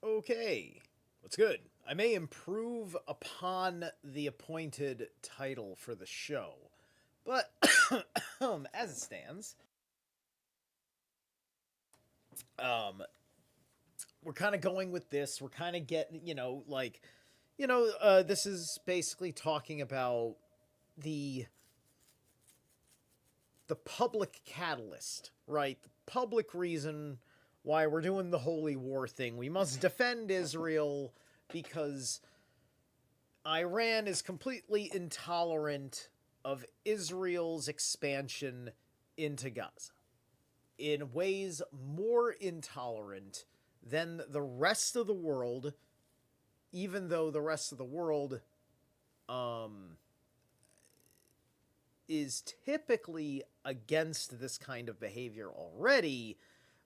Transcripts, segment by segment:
Okay, what's good? I may improve upon the appointed title for the show, but as it stands, um, we're kind of going with this. We're kind of getting, this is basically talking about the the public catalyst, right? The public reason why we're doing the holy war thing. We must defend Israel because Iran is completely intolerant of Israel's expansion into Gaza in ways more intolerant than the rest of the world, even though the rest of the world um, is typically against this kind of behavior already.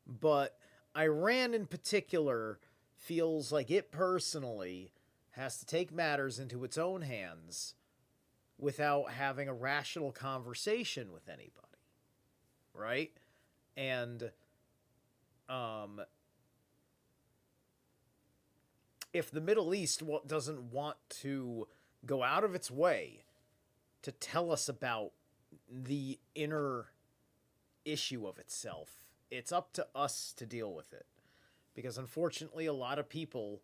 But Iran in particular feels like it personally has to take matters into its own hands without having a rational conversation with anybody, right? And um, if the Middle East doesn't want to go out of its way to tell us about the inner issue of itself, it's up to us to deal with it. Because unfortunately, a lot of people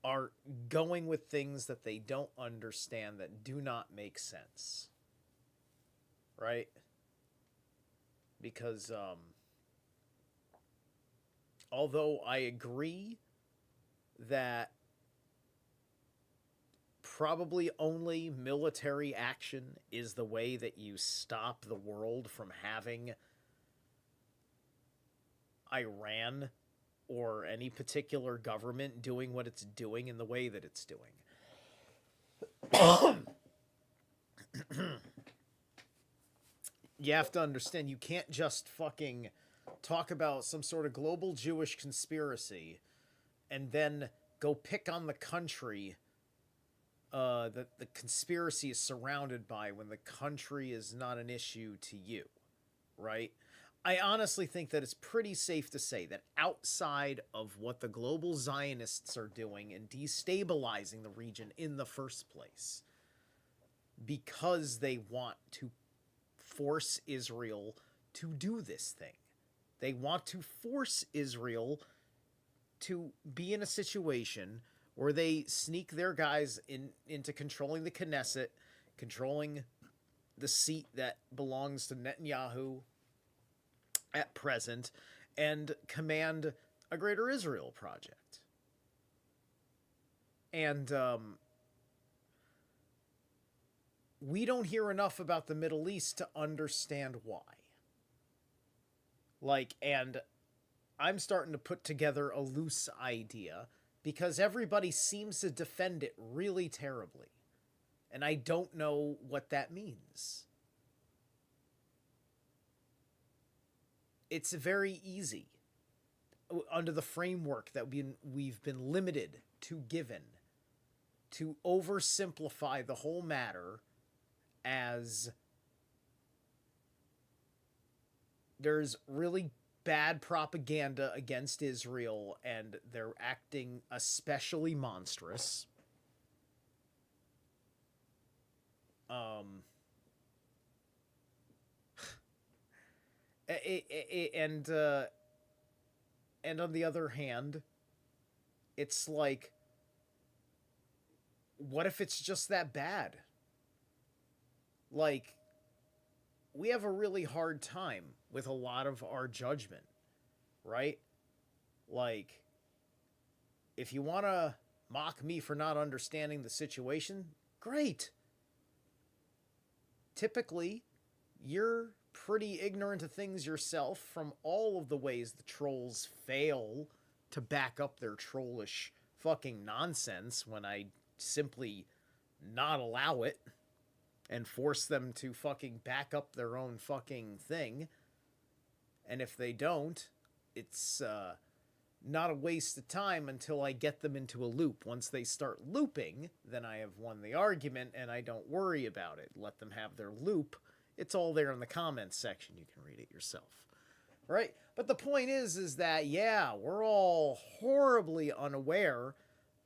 are going with things that they don't understand, that do not make sense. Right? Because although I agree that probably only military action is the way that you stop the world from having Iran or any particular government doing what it's doing in the way that it's doing. You have to understand, you can't just fucking talk about some sort of global Jewish conspiracy and then go pick on the country that the conspiracy is surrounded by when the country is not an issue to you, right? I honestly think that it's pretty safe to say that outside of what the global Zionists are doing and destabilizing the region in the first place, because they want to force Israel to do this thing, they want to force Israel to be in a situation where they sneak their guys into controlling the Knesset, controlling the seat that belongs to Netanyahu at present, and command a Greater Israel project. And we don't hear enough about the Middle East to understand why. And I'm starting to put together a loose idea because everybody seems to defend it really terribly. And I don't know what that means. It's very easy under the framework that we've been limited to given to oversimplify the whole matter as there's really bad propaganda against Israel and they're acting especially monstrous. And on the other hand, it's like, what if it's just that bad? Like, we have a really hard time with a lot of our judgment, right? Like, if you want to mock me for not understanding the situation, great. Typically, you're pretty ignorant of things yourself from all of the ways the trolls fail to back up their trollish fucking nonsense when I simply not allow it and force them to fucking back up their own fucking thing. And if they don't, it's not a waste of time until I get them into a loop. Once they start looping, then I have won the argument and I don't worry about it. Let them have their loop. It's all there in the comments section. You can read it yourself. right? But the point is that, yeah, we're all horribly unaware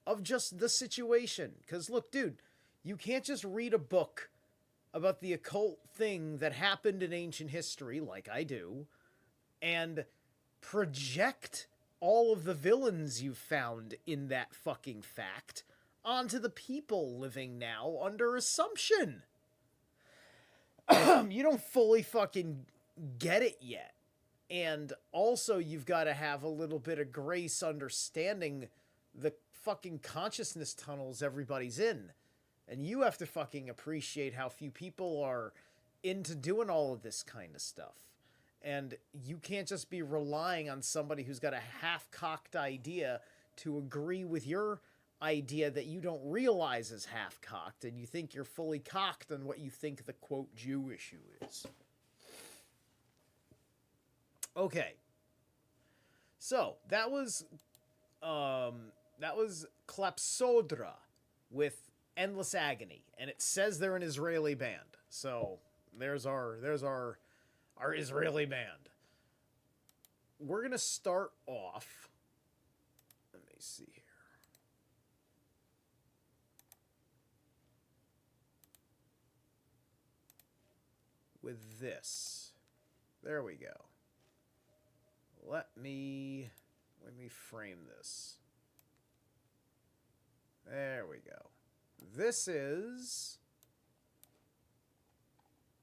of just the situation. Because, look, dude, you can't just read a book about the occult thing that happened in ancient history, like I do, and project all of the villains you've found in that fucking fact onto the people living now under assumption. You don't fully fucking get it yet. And also, you've got to have a little bit of grace understanding the fucking consciousness tunnels everybody's in. And you have to fucking appreciate how few people are into doing all of this kind of stuff. And you can't just be relying on somebody who's got a half-cocked idea to agree with your idea that you don't realize is half-cocked, and you think you're fully cocked on what you think the, quote, Jew issue is. Okay. So, that was Klepsodra with Endless Agony, and it says they're an Israeli band. So, there's our Israeli band. We're going to start off. Let me see here. With this. There we go. Let me frame this. There we go. This is...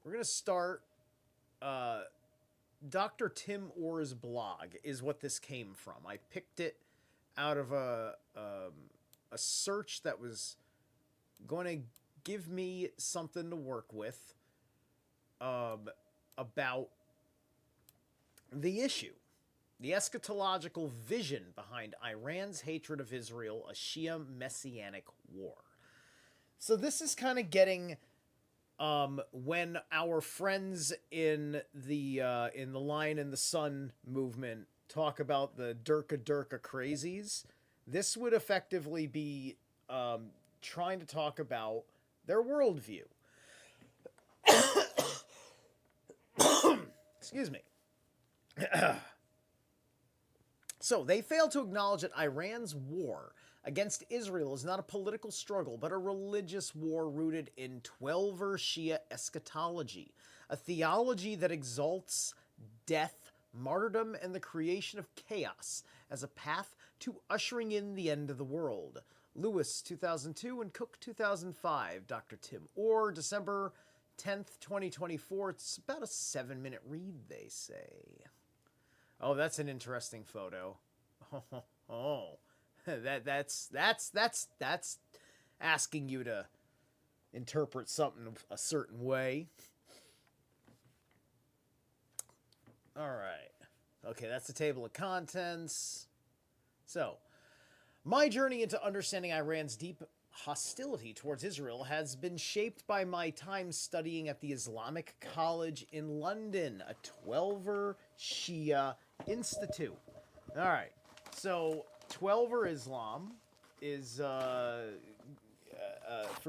We're going to start... Dr. Tim Orr's blog is what this came from. I picked it out of a search that was going to give me something to work with about the issue. The eschatological vision behind Iran's hatred of Israel, a Shia messianic war. So this is kind of getting when our friends in the Lion in the Sun movement talk about the Durka Durka crazies, this would effectively be trying to talk about their worldview. Excuse me. So, they fail to acknowledge that Iran's war against Israel is not a political struggle, but a religious war rooted in Twelver Shia eschatology, a theology that exalts death, martyrdom, and the creation of chaos as a path to ushering in the end of the world. Lewis, 2002, and Cook, 2005. Dr. Tim Orr, December 10th, 2024. It's about a 7-minute read, they say. Oh, that's an interesting photo. Oh. That's asking you to interpret something a certain way. All right. Okay, that's the table of contents. So, my journey into understanding Iran's deep hostility towards Israel has been shaped by my time studying at the Islamic College in London, a Twelver Shia Institute. All right. So, Twelver Islam is, for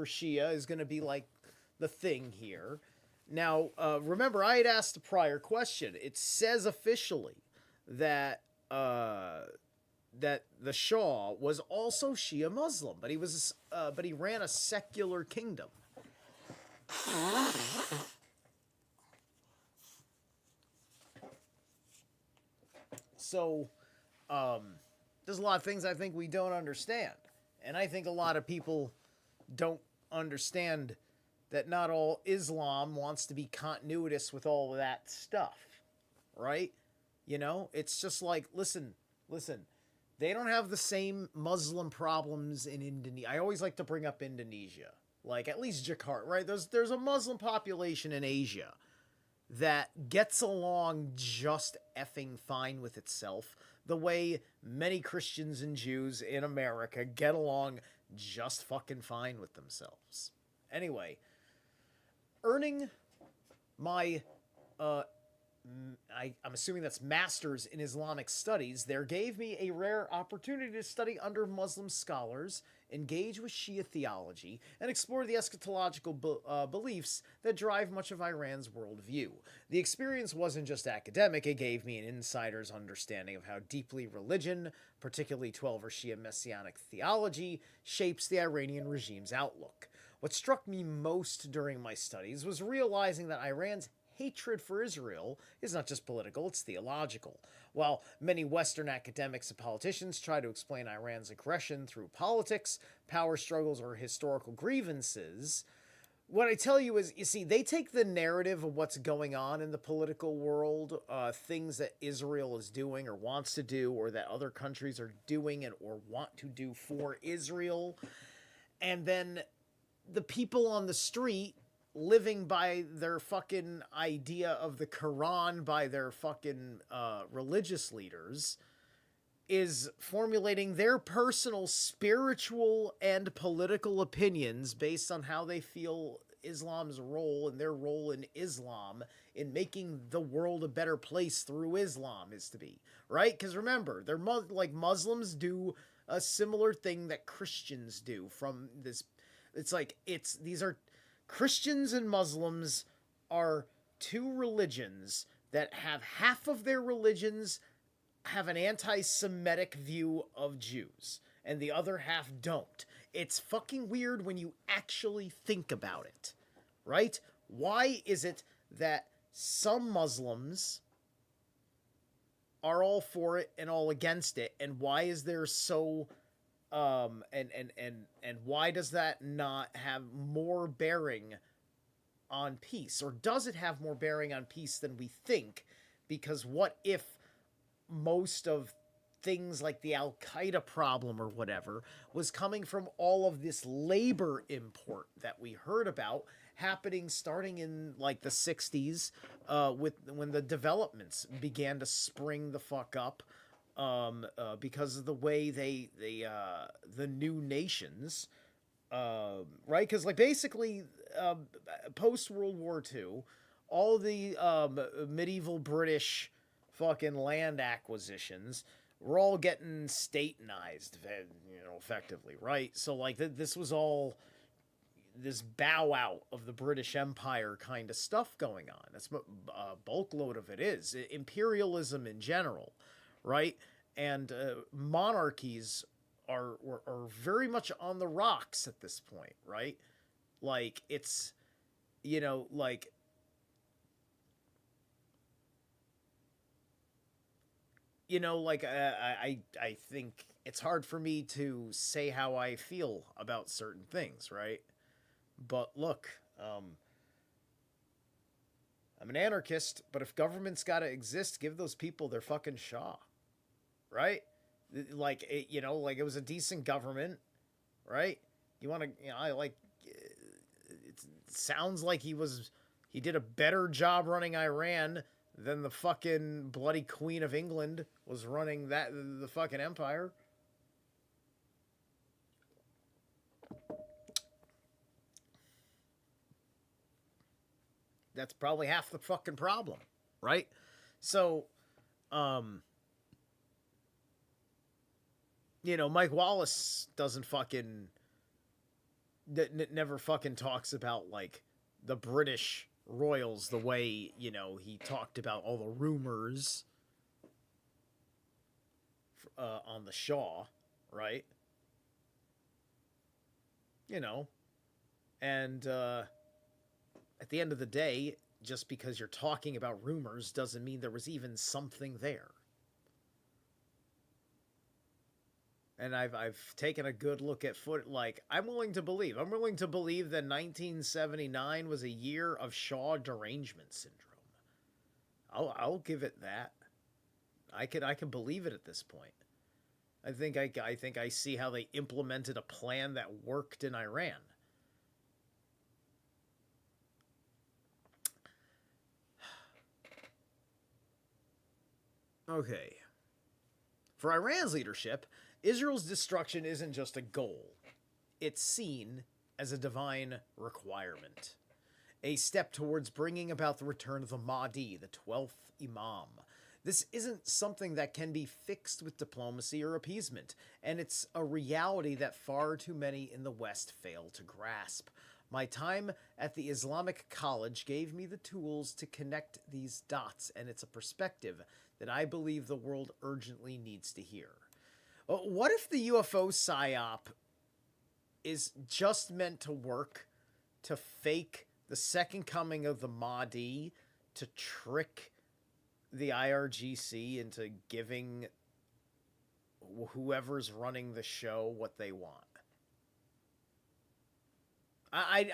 Shia, is going to be like the thing here. Now, remember, I had asked a prior question. It says officially that that the Shah was also Shia Muslim, but he ran a secular kingdom. So, there's a lot of things I think we don't understand. And I think a lot of people don't understand that not all Islam wants to be continuous with all of that stuff. Right? You know? It's just like, listen. They don't have the same Muslim problems in Indonesia. I always like to bring up Indonesia. Like, at least Jakarta, right? There's a Muslim population in Asia that gets along just effing fine with itself, the way many Christians and Jews in America get along just fucking fine with themselves. Anyway, earning my, I I'm assuming that's Masters in Islamic Studies, there gave me a rare opportunity to study under Muslim scholars, engage with Shia theology, and explore the eschatological beliefs that drive much of Iran's worldview. The experience wasn't just academic, it gave me an insider's understanding of how deeply religion, particularly 12 or Shia messianic theology, shapes the Iranian regime's outlook. What struck me most during my studies was realizing that Iran's hatred for Israel is not just political, it's theological. While many Western academics and politicians try to explain Iran's aggression through politics, power struggles, or historical grievances, what I tell you is, you see, they take the narrative of what's going on in the political world, things that Israel is doing or wants to do, or that other countries are doing and or want to do for Israel, and then the people on the street living by their fucking idea of the Quran by their fucking religious leaders is formulating their personal spiritual and political opinions based on how they feel Islam's role and their role in Islam in making the world a better place through Islam is to be, right? Because remember, they're like Muslims do a similar thing that Christians do from this. It's like these are Christians and Muslims are two religions that have half of their religions have an anti-Semitic view of Jews, and the other half don't. It's fucking weird when you actually think about it, right? Why is it that some Muslims are all for it and all against it, and why is there so and why does that not have more bearing on peace? Or does it have more bearing on peace than we think? Because what if most of things like the Al-Qaeda problem or whatever was coming from all of this labor import that we heard about happening starting in like the 60s with when the developments began to spring the fuck up because of the way the new nations, right? Because like basically post World War II, all the medieval British fucking land acquisitions were all getting statenized, effectively, right? So like this was all this bow out of the British Empire kind of stuff going on. That's what a bulk load of it is. Imperialism in general, right? And monarchies are very much on the rocks at this point, right? Like it's, like I think it's hard for me to say how I feel about certain things, right? But look, I'm an anarchist, but if government's got to exist, give those people their fucking Shah, right? Like it was a decent government, right? You want to, I like. It sounds like he did a better job running Iran than the fucking bloody Queen of England was running the fucking empire. That's probably half the fucking problem, right? So, Mike Wallace doesn't fucking never fucking talks about like the British royals the way, he talked about all the rumors on the Shah, right? And at the end of the day, just because you're talking about rumors doesn't mean there was even something there. And I've taken a good look at I'm willing to believe that 1979 was a year of Shaw derangement syndrome. I'll give it that. I can believe it at this point. I think I see how they implemented a plan that worked in Iran. Okay. For Iran's leadership, Israel's destruction isn't just a goal. It's seen as a divine requirement. a step towards bringing about the return of the Mahdi, the 12th Imam. This isn't something that can be fixed with diplomacy or appeasement, and it's a reality that far too many in the West fail to grasp. My time at the Islamic College gave me the tools to connect these dots, and it's a perspective that I believe the world urgently needs to hear. What if the UFO psyop is just meant to work to fake the second coming of the Mahdi, to trick the IRGC into giving whoever's running the show what they want? I'd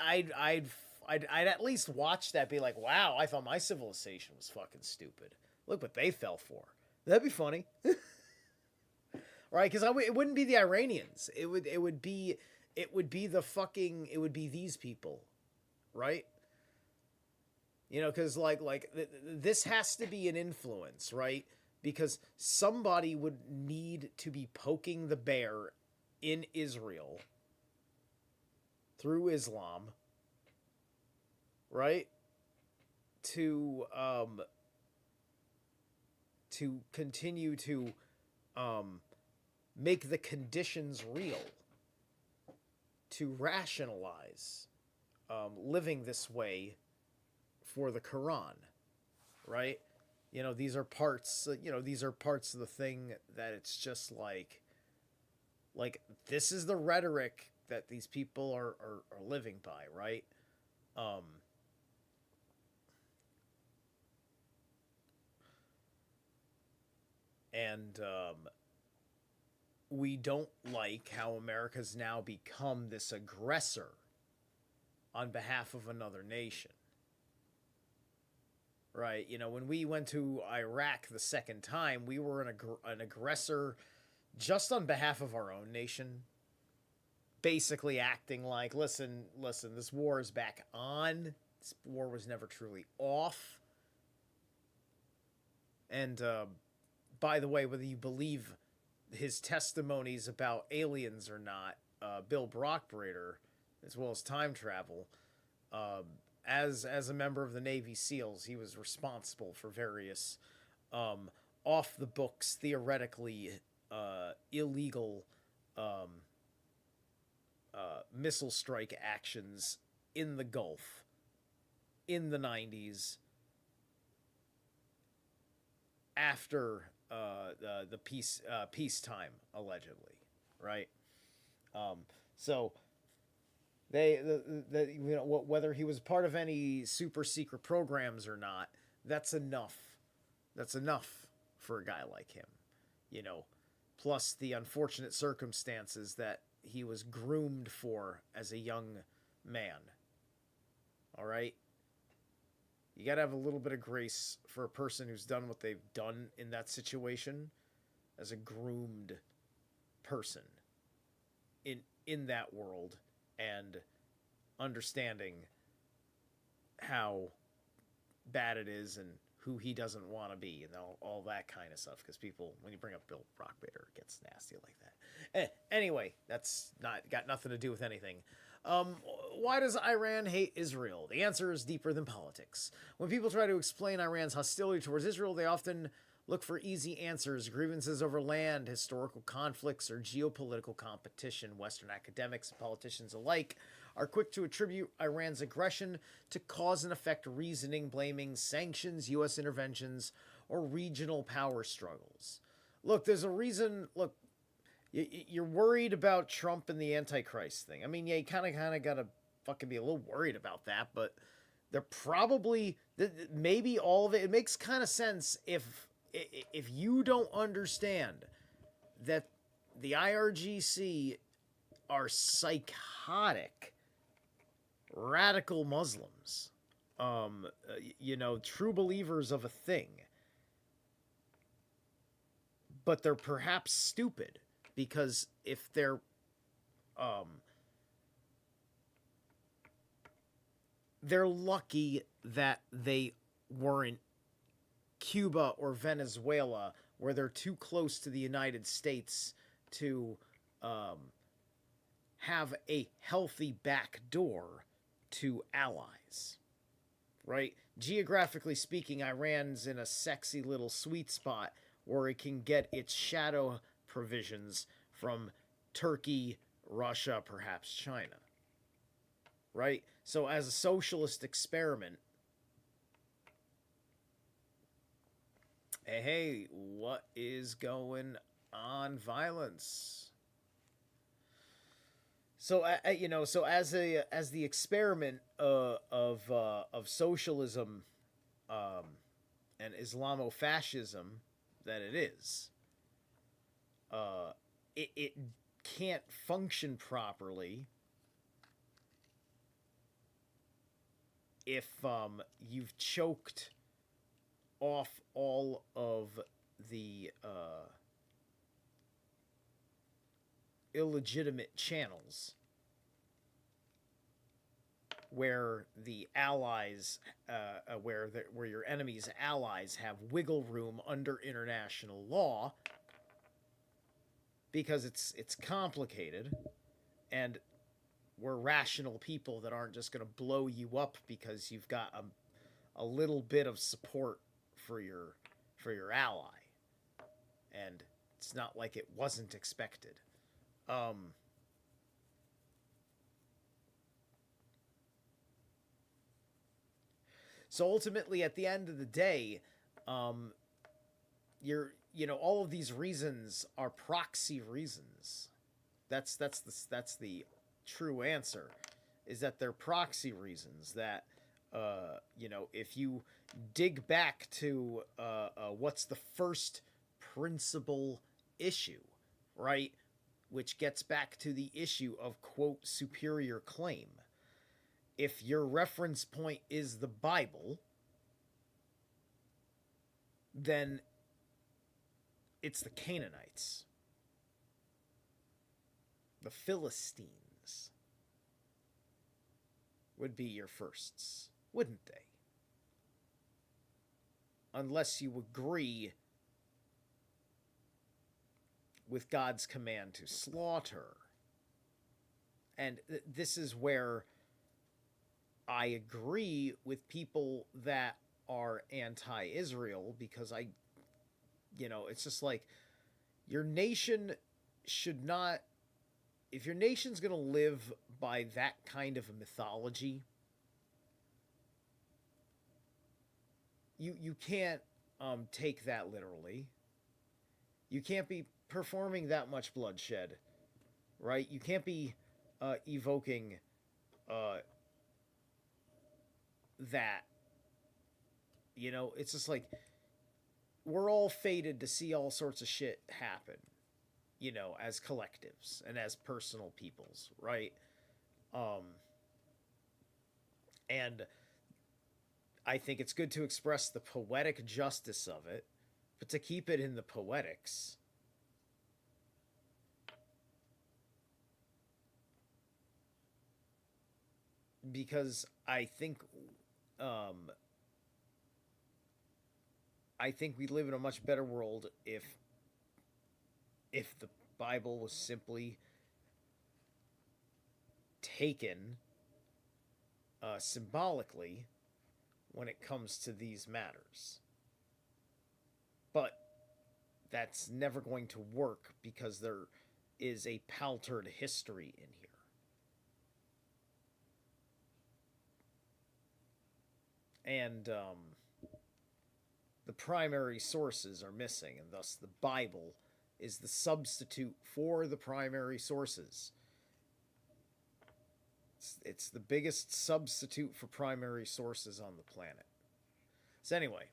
at least watch that, be like, wow, I thought my civilization was fucking stupid. Look what they fell for. That'd be funny. Right? Because it wouldn't be the Iranians. It would be these people, right? You know, because this has to be an influence, right? Because somebody would need to be poking the bear in Israel through Islam, right? To continue to make the conditions real, to rationalize living this way for the Quran, right? You know, these are parts of the thing that it's just like this is the rhetoric that these people are living by, right? And we don't like how America's now become this aggressor on behalf of another nation. Right? You know, when we went to Iraq the second time, we were an aggressor just on behalf of our own nation. Basically acting like, listen, this war is back on. This war was never truly off. And by the way, whether you believe his testimonies about aliens or not, Bill Brockbrader, as well as time travel, as a member of the Navy SEALs, he was responsible for various off the books, theoretically illegal missile strike actions in the Gulf in the 90s after the peacetime, allegedly, right? So they you know, whether he was part of any super secret programs or not, that's enough. That's enough for a guy like him, you know. Plus the unfortunate circumstances that he was groomed for as a young man. All right? You got to have a little bit of grace for a person who's done what they've done in that situation as a groomed person in that world, and understanding how bad it is and who he doesn't want to be and all that kind of stuff. Because people, when you bring up Bill Brockbader, it gets nasty like that. Anyway, that's got nothing to do with anything. Why does Iran hate Israel? The answer is deeper than politics. When people try to explain Iran's hostility towards Israel, they often look for easy answers: grievances over land, historical conflicts, or geopolitical competition. Western academics and politicians alike are quick to attribute Iran's aggression to cause and effect reasoning, blaming sanctions, U.S. interventions, or regional power struggles. Look, there's a reason. Look, you're worried about Trump and the Antichrist thing. I mean, yeah, you kind of got to fucking be a little worried about that, but they're probably, maybe all of it makes kind of sense if you don't understand that the IRGC are psychotic, radical Muslims, you know, true believers of a thing, but they're perhaps stupid, because if they're lucky that they weren't Cuba or Venezuela, where they're too close to the United States to have a healthy back door to allies. right? Geographically speaking, Iran's in a sexy little sweet spot where it can get its shadow provisions from Turkey, Russia, perhaps China, right? So, as a socialist experiment, hey, what is going on? Violence. So, so as the experiment of socialism um, and Islamofascism that it is, uh, it can't function properly if you've choked off all of the illegitimate channels where the allies, where your enemy's allies have wiggle room under international law, because it's complicated, and we're rational people that aren't just going to blow you up because you've got a little bit of support for your ally, and it's not like it wasn't expected. Um, so ultimately, at the end of the day, um, all of these reasons are proxy reasons. That's the true answer, is that they're proxy reasons that if you dig back to what's the first principal issue, right? Which gets back to the issue of, quote, superior claim. If your reference point is the Bible, then it's the Canaanites, the Philistines would be your firsts, wouldn't they? Unless you agree with God's command to slaughter. And this is where I agree with people that are anti-Israel, because it's just like, your nation should not, if your nation's going to live by that kind of a mythology, you can't take that literally. You can't be performing that much bloodshed, right? You can't be evoking that. It's just like, we're all fated to see all sorts of shit happen, as collectives and as personal peoples, right? And I think it's good to express the poetic justice of it, but to keep it in the poetics. Because um, I think we live in a much better world if the Bible was simply taken symbolically when it comes to these matters. But that's never going to work, because there is a paltered history in here. And the primary sources are missing, and thus the Bible is the substitute for the primary sources. It's the biggest substitute for primary sources on the planet. So anyway,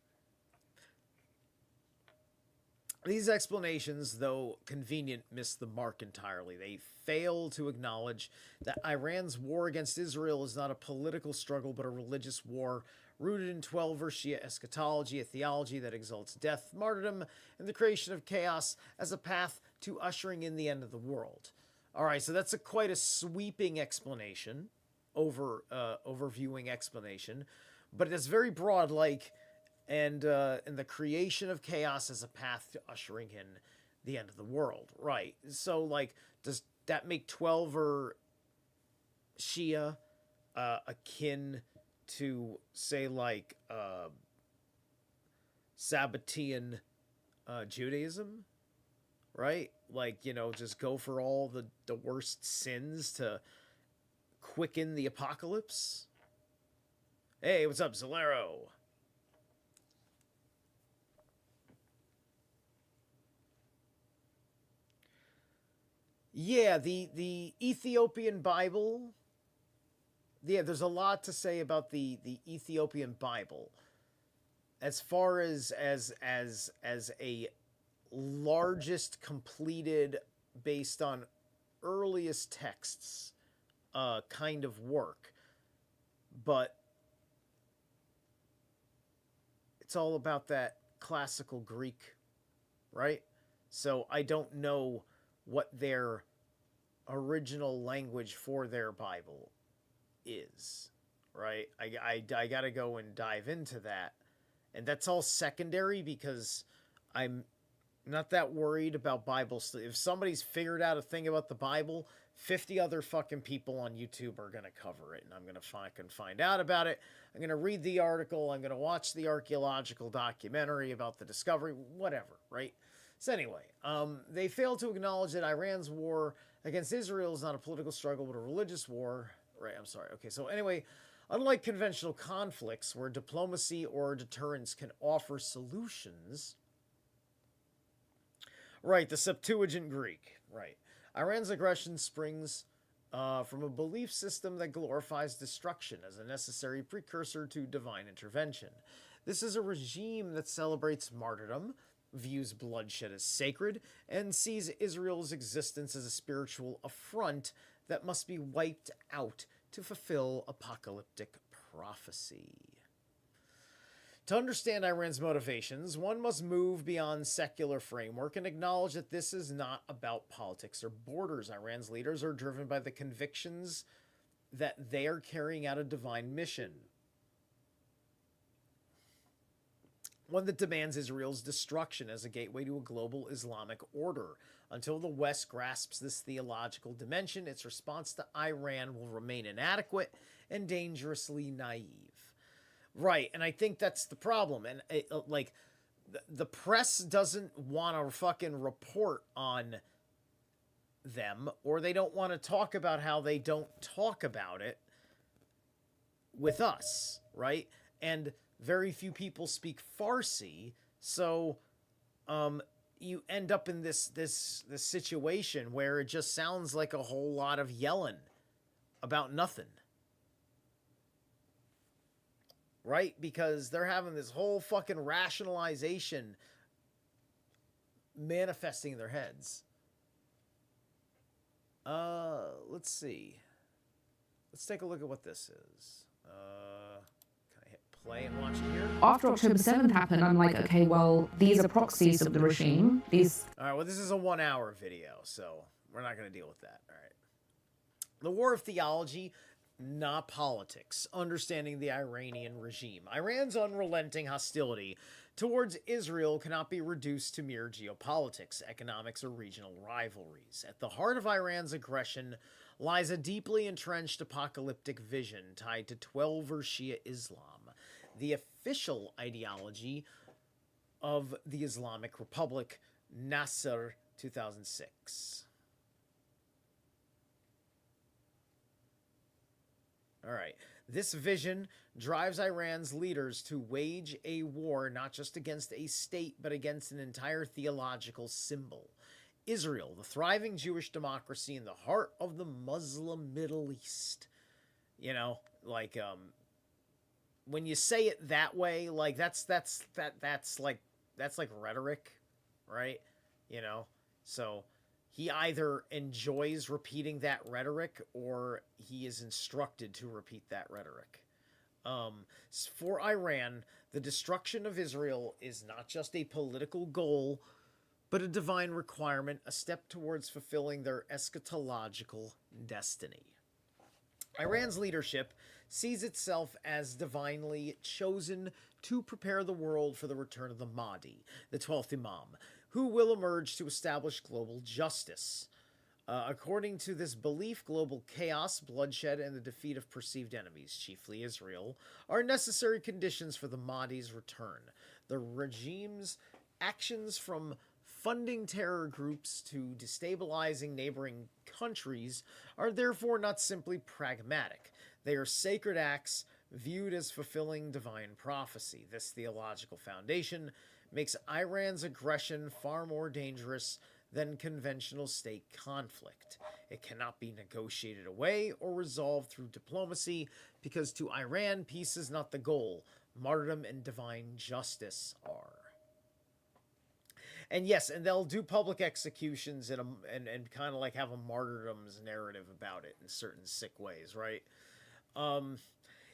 these explanations, though convenient, miss the mark entirely. They fail to acknowledge that Iran's war against Israel is not a political struggle, but a religious war rooted in 12-verse Shia eschatology, a theology that exalts death, martyrdom, and the creation of chaos as a path to ushering in the end of the world. All right, so that's quite a sweeping explanation, overviewing explanation, but it's very broad, like, and the creation of chaos as a path to ushering in the end of the world. Right. So, like, does that make 12 or Shia akin to say like Sabbatean Judaism, right? Like, you know, just go for all the worst sins to quicken the apocalypse. Hey, what's up, Zolero? Yeah, the Ethiopian Bible. Yeah, there's a lot to say about the Ethiopian Bible. As far as a largest completed based on earliest texts kind of work, but it's all about that classical Greek, right? So I don't know what their original language for their Bible is, right? I got to go and dive into that. And that's all secondary because I'm not that worried about Bible. If somebody's figured out a thing about the Bible, 50 other fucking people on YouTube are going to cover it, and I'm going to fucking find out about it. I'm going to read the article. I'm going to watch the archaeological documentary about the discovery, whatever, right? So anyway, they failed to acknowledge that Iran's war against Israel is not a political struggle, but a religious war. Right, I'm sorry. Okay, so anyway, unlike conventional conflicts where diplomacy or deterrence can offer solutions, right, the Septuagint Greek, right. Iran's aggression springs from a belief system that glorifies destruction as a necessary precursor to divine intervention. This is a regime that celebrates martyrdom, views bloodshed as sacred, and sees Israel's existence as a spiritual affront that must be wiped out to fulfill apocalyptic prophecy. To understand Iran's motivations, one must move beyond secular framework and acknowledge that this is not about politics or borders. Iran's leaders are driven by the convictions that they are carrying out a divine mission, one that demands Israel's destruction as a gateway to a global Islamic order. Until the West grasps this theological dimension, its response to Iran will remain inadequate and dangerously naive. Right, and I think that's the problem. And like, the press doesn't want to fucking report on them, or they don't want to talk about how they don't talk about it with us, right? And very few people speak Farsi, so you end up in this situation where it just sounds like a whole lot of yelling about nothing. Right? Because they're having this whole fucking rationalization manifesting in their heads. Let's see. Let's take a look at what this is. Can I hit play and watch it here? After October 7th happened, I'm like, okay, well, these are proxies of the regime. These. All right, well, this is a 1 hour video, so we're not going to deal with that. All right. The war of theology, not politics, understanding the Iranian regime. Iran's unrelenting hostility towards Israel cannot be reduced to mere geopolitics, economics, or regional rivalries. At the heart of Iran's aggression lies a deeply entrenched apocalyptic vision tied to Twelver Shia Islam, the official ideology of the Islamic Republic, Nasser, 2006. All right. This vision drives Iran's leaders to wage a war not just against a state, but against an entire theological symbol. Israel, the thriving Jewish democracy in the heart of the Muslim Middle East. You know, like when you say it that way, like that's like rhetoric, right? You know, so he either enjoys repeating that rhetoric or he is instructed to repeat that rhetoric. For Iran, the destruction of Israel is not just a political goal, but a divine requirement, a step towards fulfilling their eschatological destiny. Iran's leadership sees itself as divinely chosen to prepare the world for the return of the Mahdi, the 12th Imam, who will emerge to establish global justice. According to this belief, global chaos, bloodshed, and the defeat of perceived enemies, chiefly Israel, are necessary conditions for the Mahdi's return. The regime's actions, from funding terror groups to destabilizing neighboring countries, are therefore not simply pragmatic. They are sacred acts viewed as fulfilling divine prophecy. This theological foundation makes Iran's aggression far more dangerous than conventional state conflict. It cannot be negotiated away or resolved through diplomacy, because to Iran, peace is not the goal. Martyrdom and divine justice are. And yes, and they'll do public executions and kind of like have a martyrdoms narrative about it in certain sick ways, right?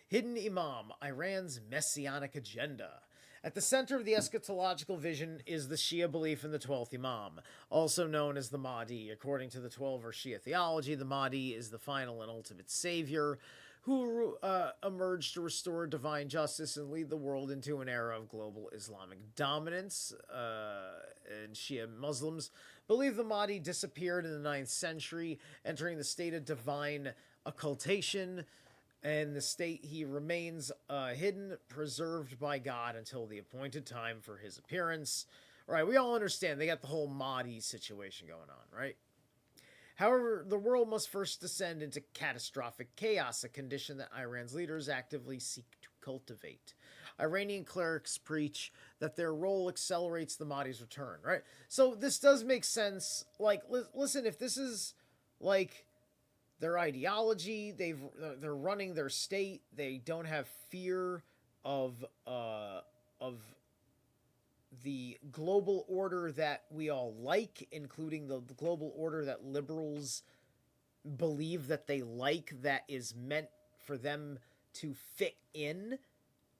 Hidden Imam, Iran's messianic agenda. At the center of the eschatological vision is the Shia belief in the 12th Imam, also known as the Mahdi. According to the 12-verse Shia theology, the Mahdi is the final and ultimate savior who emerged to restore divine justice and lead the world into an era of global Islamic dominance. And Shia Muslims believe the Mahdi disappeared in the 9th century, entering the state of divine occultation, and the state he remains hidden, preserved by God until the appointed time for his appearance. All right, we all understand they got the whole Mahdi situation going on, right? However, the world must first descend into catastrophic chaos, a condition that Iran's leaders actively seek to cultivate. Iranian clerics preach that their role accelerates the Mahdi's return, right? So this does make sense. Like, listen, if this is like their ideology, they're running their state, they don't have fear of the global order that we all like, including the global order that liberals believe that they like, that is meant for them to fit in.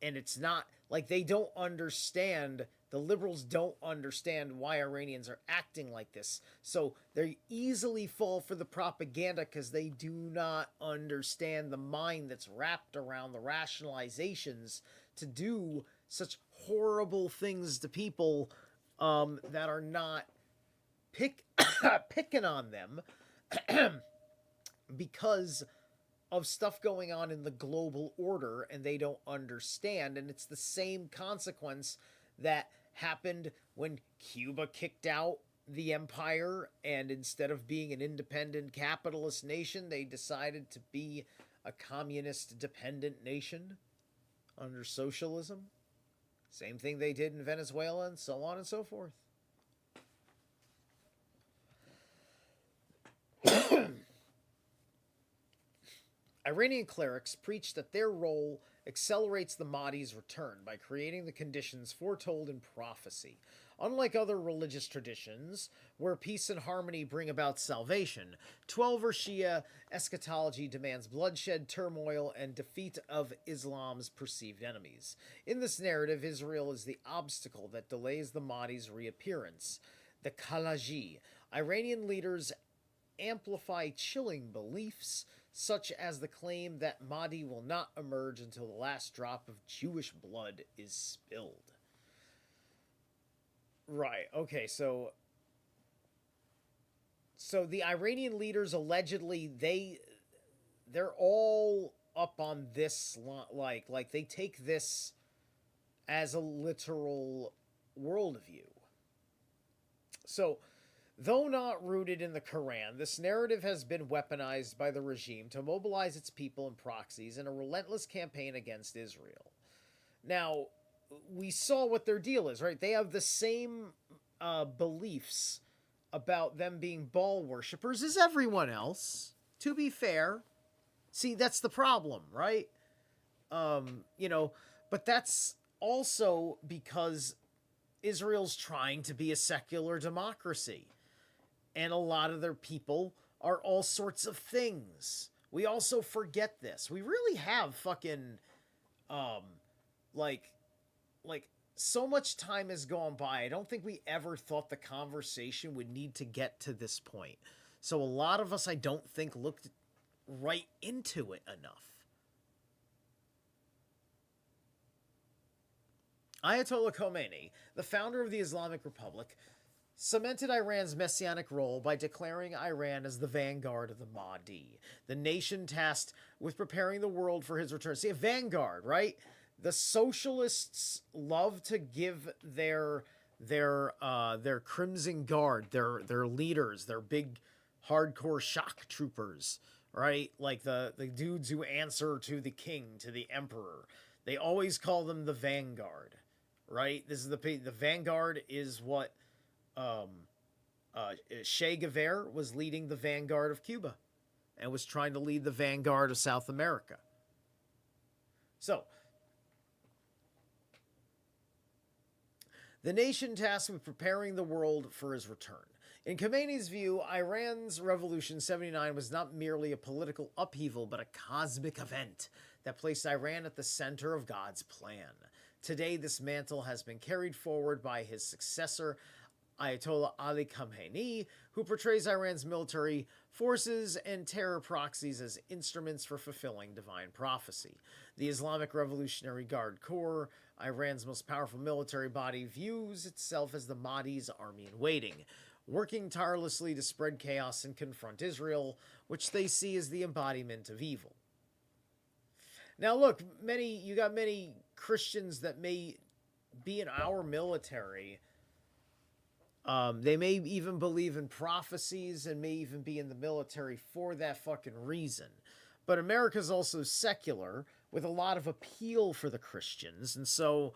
And it's not like they don't understand, the liberals don't understand why Iranians are acting like this. So they easily fall for the propaganda because they do not understand the mind that's wrapped around the rationalizations to do such horrible things to people that are not picking on them because of stuff going on in the global order, and they don't understand. And it's the same consequence that happened when Cuba kicked out the empire, and instead of being an independent capitalist nation, they decided to be a communist dependent nation under socialism. Same thing they did in Venezuela, and so on and so forth. Iranian clerics preach that their role accelerates the Mahdi's return by creating the conditions foretold in prophecy. Unlike other religious traditions, where peace and harmony bring about salvation, 12-verse Shia eschatology demands bloodshed, turmoil, and defeat of Islam's perceived enemies. In this narrative, Israel is the obstacle that delays the Mahdi's reappearance. The Kalaji. Iranian leaders amplify chilling beliefs, such as the claim that Mahdi will not emerge until the last drop of Jewish blood is spilled. Right, okay, so the Iranian leaders allegedly, they're all up on this, like they take this as a literal worldview. So, though not rooted in the Quran, this narrative has been weaponized by the regime to mobilize its people and proxies in a relentless campaign against Israel. Now, we saw what their deal is, right? They have the same beliefs about them being Baal worshippers as everyone else, to be fair. See, that's the problem, right? But that's also because Israel's trying to be a secular democracy. And a lot of their people are all sorts of things. We also forget this. We really have fucking, so much time has gone by. I don't think we ever thought the conversation would need to get to this point. So a lot of us, I don't think, looked right into it enough. Ayatollah Khomeini, the founder of the Islamic Republic, cemented Iran's messianic role by declaring Iran as the vanguard of the Mahdi, the nation tasked with preparing the world for his return. See, a vanguard, right? The socialists love to give their Crimson Guard, their leaders, their big hardcore shock troopers, right? Like the dudes who answer to the king, to the emperor. They always call them the vanguard, right? This is the vanguard is what um, Che Guevara was leading the vanguard of Cuba, and was trying to lead the vanguard of South America. So, the nation tasked with preparing the world for his return. In Khomeini's view, Iran's Revolution 79 was not merely a political upheaval, but a cosmic event that placed Iran at the center of God's plan. Today, this mantle has been carried forward by his successor, Ayatollah Ali Khamenei, who portrays Iran's military forces and terror proxies as instruments for fulfilling divine prophecy. The Islamic Revolutionary Guard Corps, Iran's most powerful military body, views itself as the Mahdi's army in waiting, working tirelessly to spread chaos and confront Israel, which they see as the embodiment of evil. Now, look, you got many Christians that may be in our military. They may even believe in prophecies and may even be in the military for that fucking reason. But America's also secular, with a lot of appeal for the Christians. And so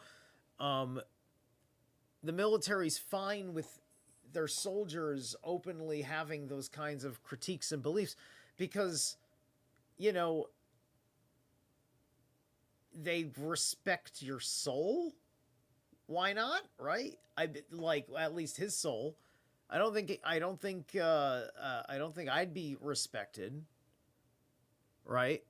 the military's fine with their soldiers openly having those kinds of critiques and beliefs because, you know, they respect your soul. Why not? Right? Like at least his soul. I don't think I'd be respected. Right?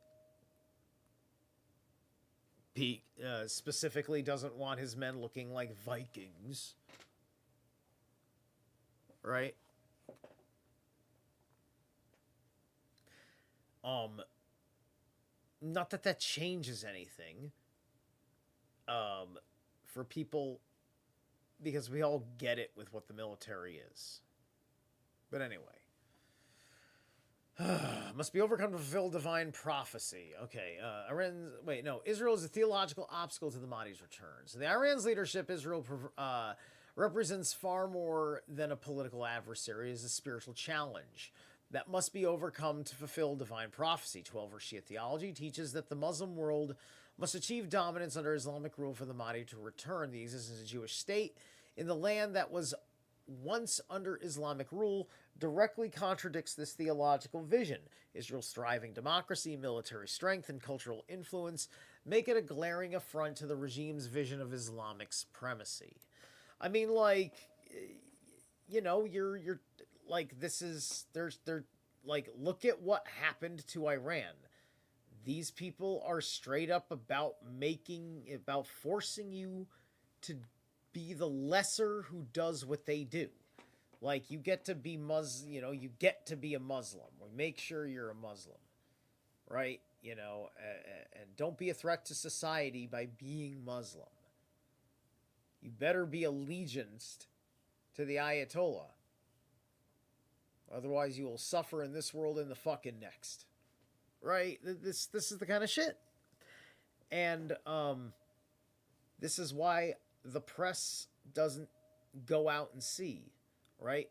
Pete specifically doesn't want his men looking like Vikings. Right? Not that changes anything. For people, because we all get it with what the military is. But anyway. Must be overcome to fulfill divine prophecy. Okay, Israel is a theological obstacle to the Mahdi's return. So the Iran's leadership, Israel represents far more than a political adversary, as a spiritual challenge that must be overcome to fulfill divine prophecy. 12-verse Shia theology teaches that the Muslim world must achieve dominance under Islamic rule for the Mahdi to return. The existence of a Jewish state in the land that was once under Islamic rule directly contradicts this theological vision. Israel's thriving democracy, military strength, and cultural influence make it a glaring affront to the regime's vision of Islamic supremacy. I mean, like, you know, you're like, this is, they're like, look at what happened to Iran. These people are straight up about forcing you to be the lesser who does what they do. Like, you get to be you get to be a Muslim. We make sure you're a Muslim, right? You know, and don't be a threat to society by being Muslim. You better be allegianced to the Ayatollah. Otherwise, you will suffer in this world and the fucking next. Right? This is the kind of shit. And this is why the press doesn't go out and see, right?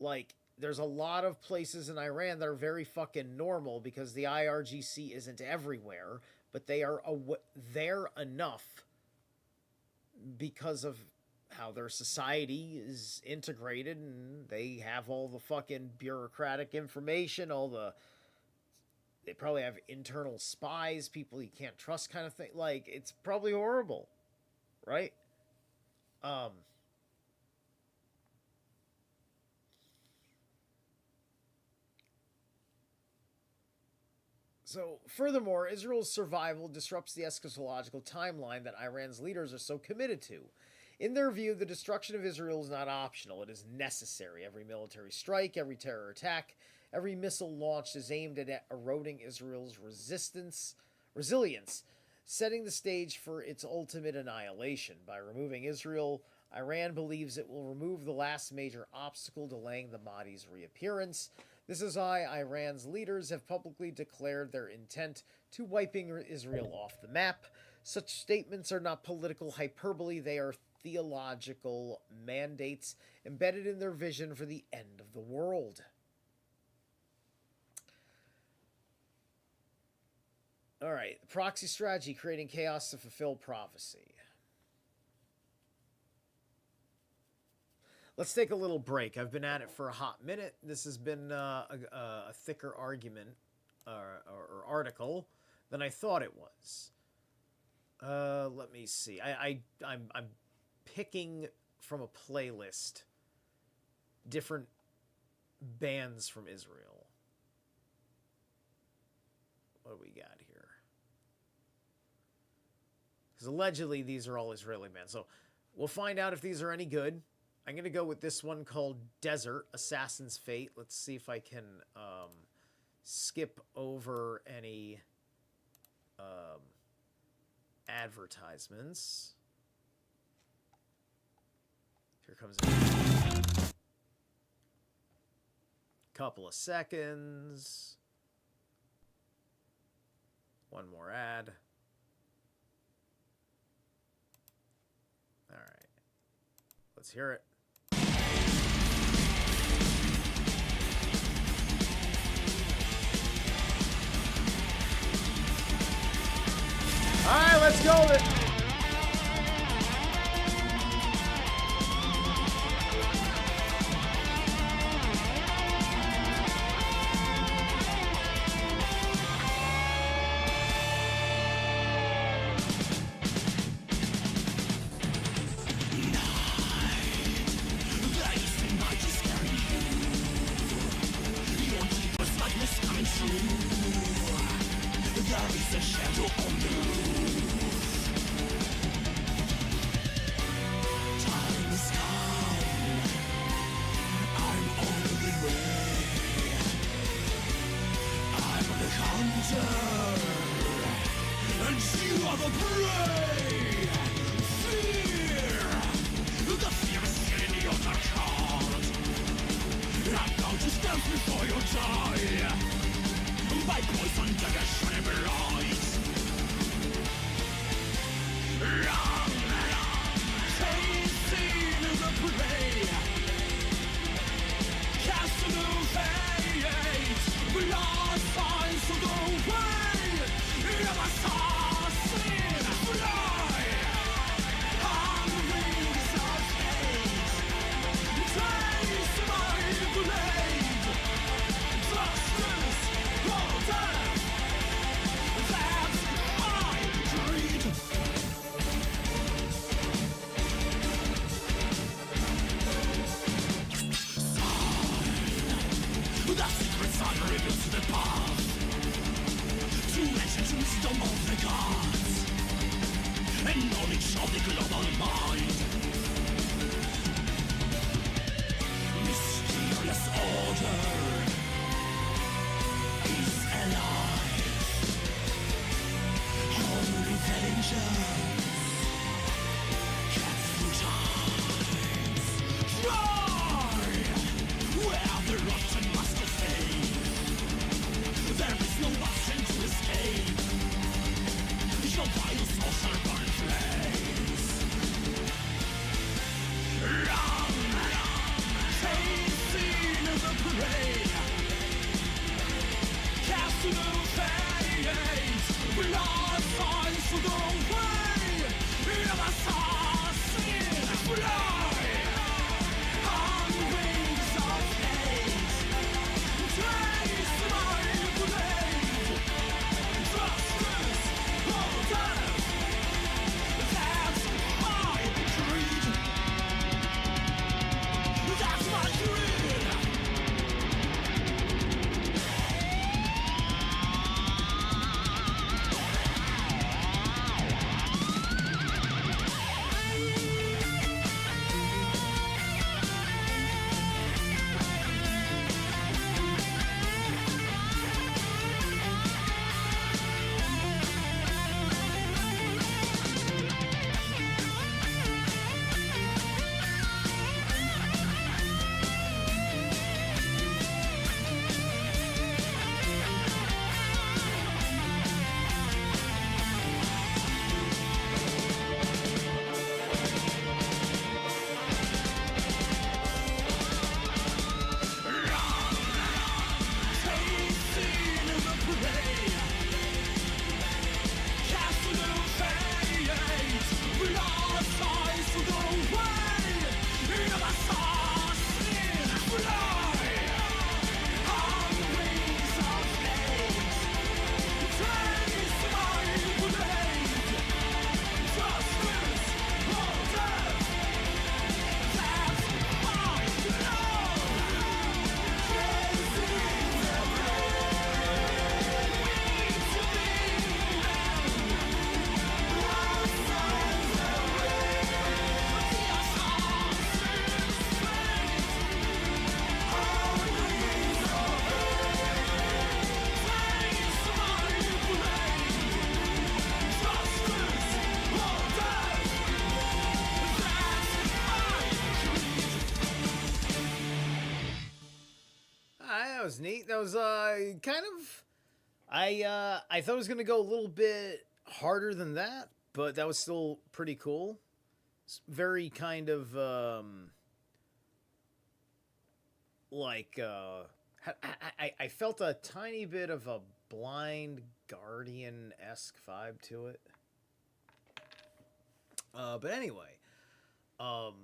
Like, there's a lot of places in Iran that are very fucking normal because the IRGC isn't everywhere, but they are there enough because of how their society is integrated, and they have all the fucking bureaucratic information, they probably have internal spies, people you can't trust kind of thing. Like, it's probably horrible, right? So, furthermore, Israel's survival disrupts the eschatological timeline that Iran's leaders are so committed to. In their view, the destruction of Israel is not optional, it is necessary. Every military strike, every terror attack, every missile launched is aimed at eroding Israel's resilience, setting the stage for its ultimate annihilation. By removing Israel, Iran believes it will remove the last major obstacle delaying the Mahdi's reappearance. This is why Iran's leaders have publicly declared their intent to wiping Israel off the map. Such statements are not political hyperbole, they are theological mandates embedded in their vision for the end of the world. All right, proxy strategy, creating chaos to fulfill prophecy. Let's take a little break. I've been at it for a hot minute. This has been a thicker argument or article than I thought it was. Let me see. I'm picking from a playlist different bands from Israel. What do we got here? Because allegedly these are all Israeli bands. So we'll find out if these are any good. I'm going to go with this one called Desert, Assassin's Fate. Let's see if I can skip over any advertisements. Here comes a couple of seconds. One more ad. All right. Let's hear it. All right, let's go with it. was neat. That was kind of I thought it was gonna go a little bit harder than that, but that was still pretty cool. It's very kind of like I felt a tiny bit of a Blind Guardian esque vibe to it. But anyway, um,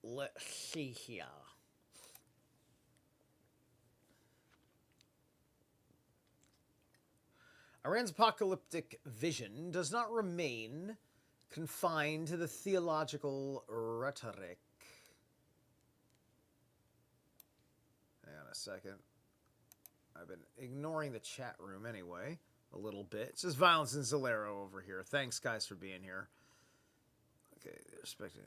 let's see here. Iran's apocalyptic vision does not remain confined to the theological rhetoric. Hang on a second. I've been ignoring the chat room anyway, a little bit. It's just Violence and Zolero over here. Thanks, guys, for being here. Okay, respecting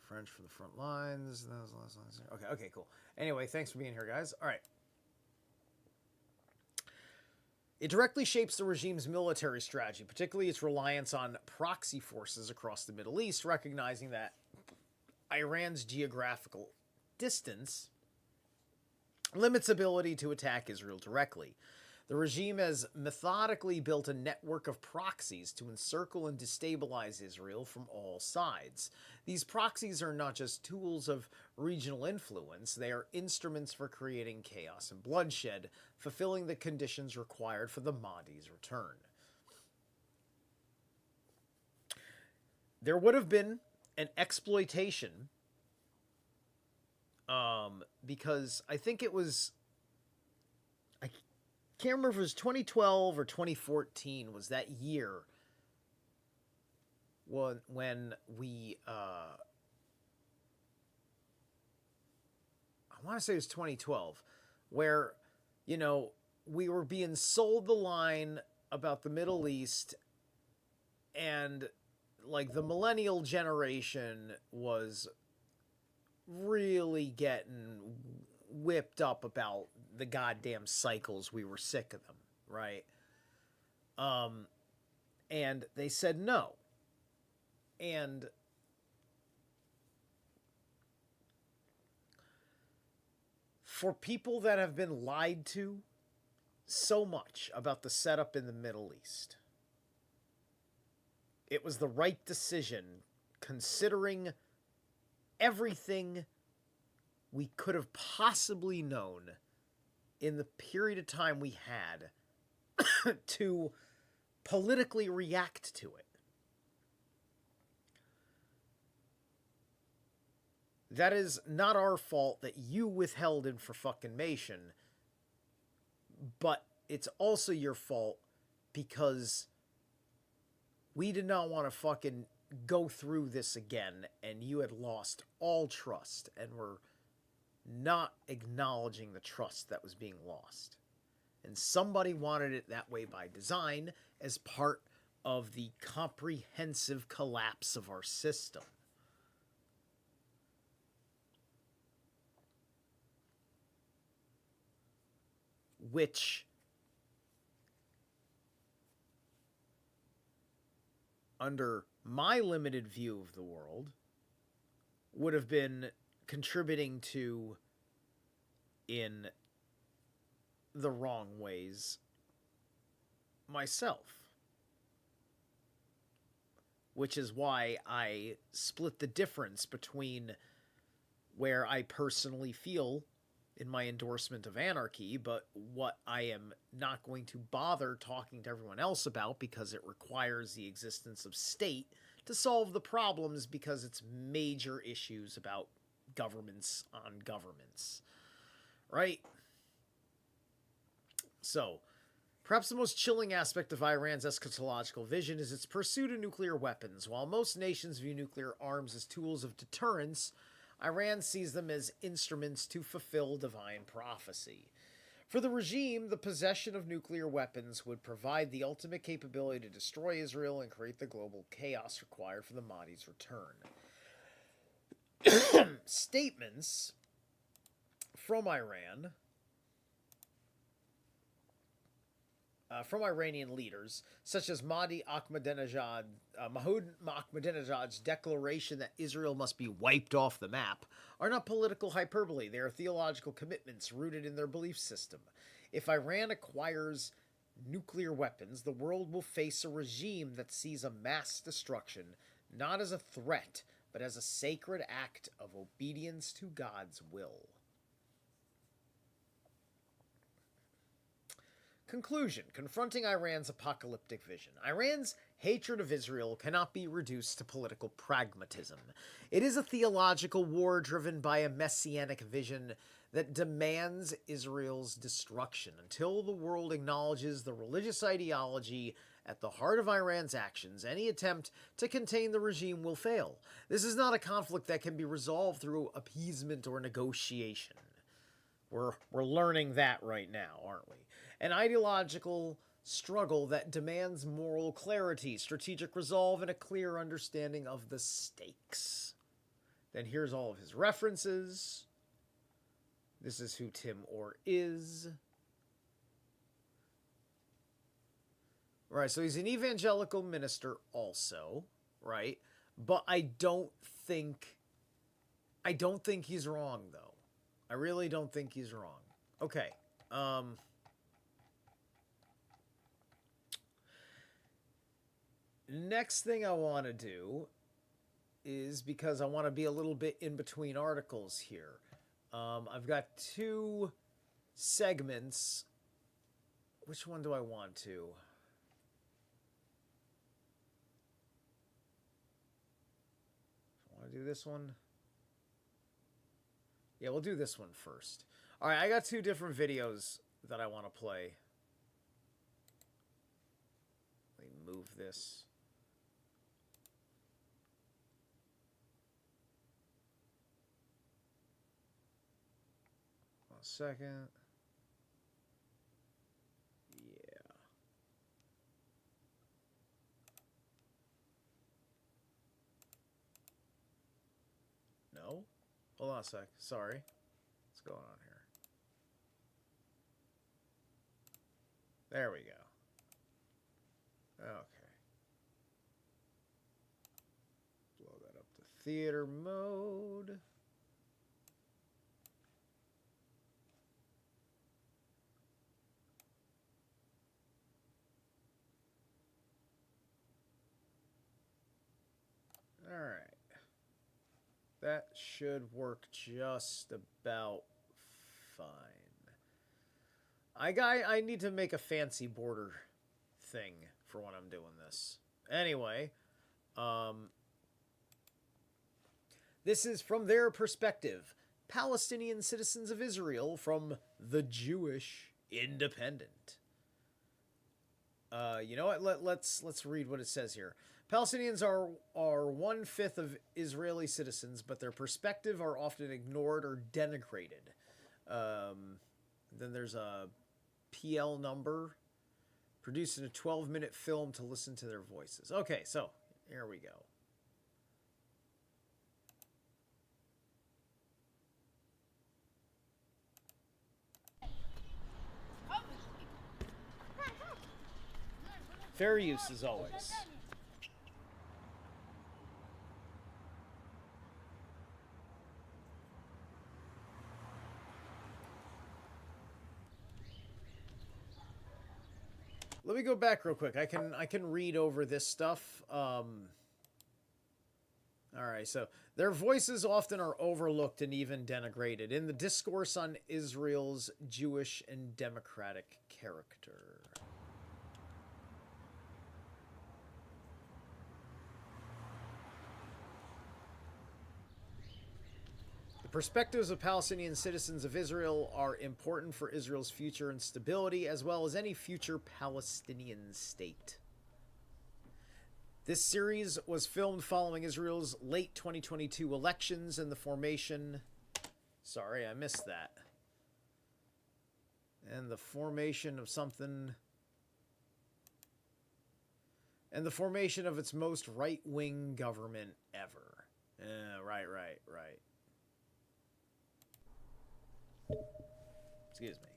French for the front lines. That was the last line. Okay, cool. Anyway, thanks for being here, guys. All right. It directly shapes the regime's military strategy, particularly its reliance on proxy forces across the Middle East, recognizing that Iran's geographical distance limits ability to attack Israel directly. The regime has methodically built a network of proxies to encircle and destabilize Israel from all sides. These proxies are not just tools of regional influence, they are instruments for creating chaos and bloodshed, fulfilling the conditions required for the Mahdi's return. There would have been an exploitation, because I think it was, I can't remember if it was 2012 or 2014 was that year when we, I want to say it was 2012, where, you know, we were being sold the line about the Middle East, and like the millennial generation was really getting whipped up about the goddamn cycles. We were sick of them, right? And they said no. And for people that have been lied to so much about the setup in the Middle East, it was the right decision considering everything we could have possibly known in the period of time we had to politically react to it. That is not our fault that you withheld information, but it's also your fault because we did not want to fucking go through this again, and you had lost all trust and were not acknowledging the trust that was being lost. And somebody wanted it that way by design as part of the comprehensive collapse of our system. Which under my limited view of the world would have been contributing to in the wrong ways myself. Which is why I split the difference between where I personally feel in my endorsement of anarchy, but what I am not going to bother talking to everyone else about because it requires the existence of state to solve the problems because it's major issues about governments on governments. Right? So, perhaps the most chilling aspect of Iran's eschatological vision is its pursuit of nuclear weapons. While most nations view nuclear arms as tools of deterrence, Iran sees them as instruments to fulfill divine prophecy. For the regime, the possession of nuclear weapons would provide the ultimate capability to destroy Israel and create the global chaos required for the Mahdi's return. Statements from Iran from Iranian leaders, such as Mahmoud Ahmadinejad's declaration that Israel must be wiped off the map, are not political hyperbole. They are theological commitments rooted in their belief system. If Iran acquires nuclear weapons, the world will face a regime that sees a mass destruction not as a threat, but as a sacred act of obedience to God's will. Conclusion. Confronting Iran's apocalyptic vision. Iran's hatred of Israel cannot be reduced to political pragmatism. It is a theological war driven by a messianic vision that demands Israel's destruction. Until the world acknowledges the religious ideology at the heart of Iran's actions, any attempt to contain the regime will fail. This is not a conflict that can be resolved through appeasement or negotiation. We're learning that right now, aren't we? An ideological struggle that demands moral clarity, strategic resolve, and a clear understanding of the stakes. Then here's all of his references. This is who Tim Orr is. Right, so he's an evangelical minister also, right? But I don't think he's wrong, though. I really don't think he's wrong. Okay. Next thing I want to do is, because I want to be a little bit in between articles here, I've got two segments. Which one do I want to? I want to do this one. Yeah, we'll do this one first. All right, I got two different videos that I want to play. Let me move this. One second. Yeah. No? Hold on a sec. Sorry. What's going on here? There we go. Okay. Blow that up to theater mode. All right. That should work just about fine. I need to make a fancy border thing for when I'm doing this. Anyway, this is from their perspective. Palestinian citizens of Israel from the Jewish Independent. You know what? Let's read what it says here. Palestinians are 1/5 of Israeli citizens, but their perspective are often ignored or denigrated. Then there's a PL number, producing a 12-minute film to listen to their voices. Okay, so here we go. Fair use as always. Let me go back real quick. I can read over this stuff. All right, so their voices often are overlooked and even denigrated in the discourse on Israel's Jewish and democratic character. The perspectives of Palestinian citizens of Israel are important for Israel's future and stability, as well as any future Palestinian state. This series was filmed following Israel's late 2022 elections and the formation... Sorry, I missed that. And the formation of something... And the formation of its most right-wing government ever. Right. Excuse me.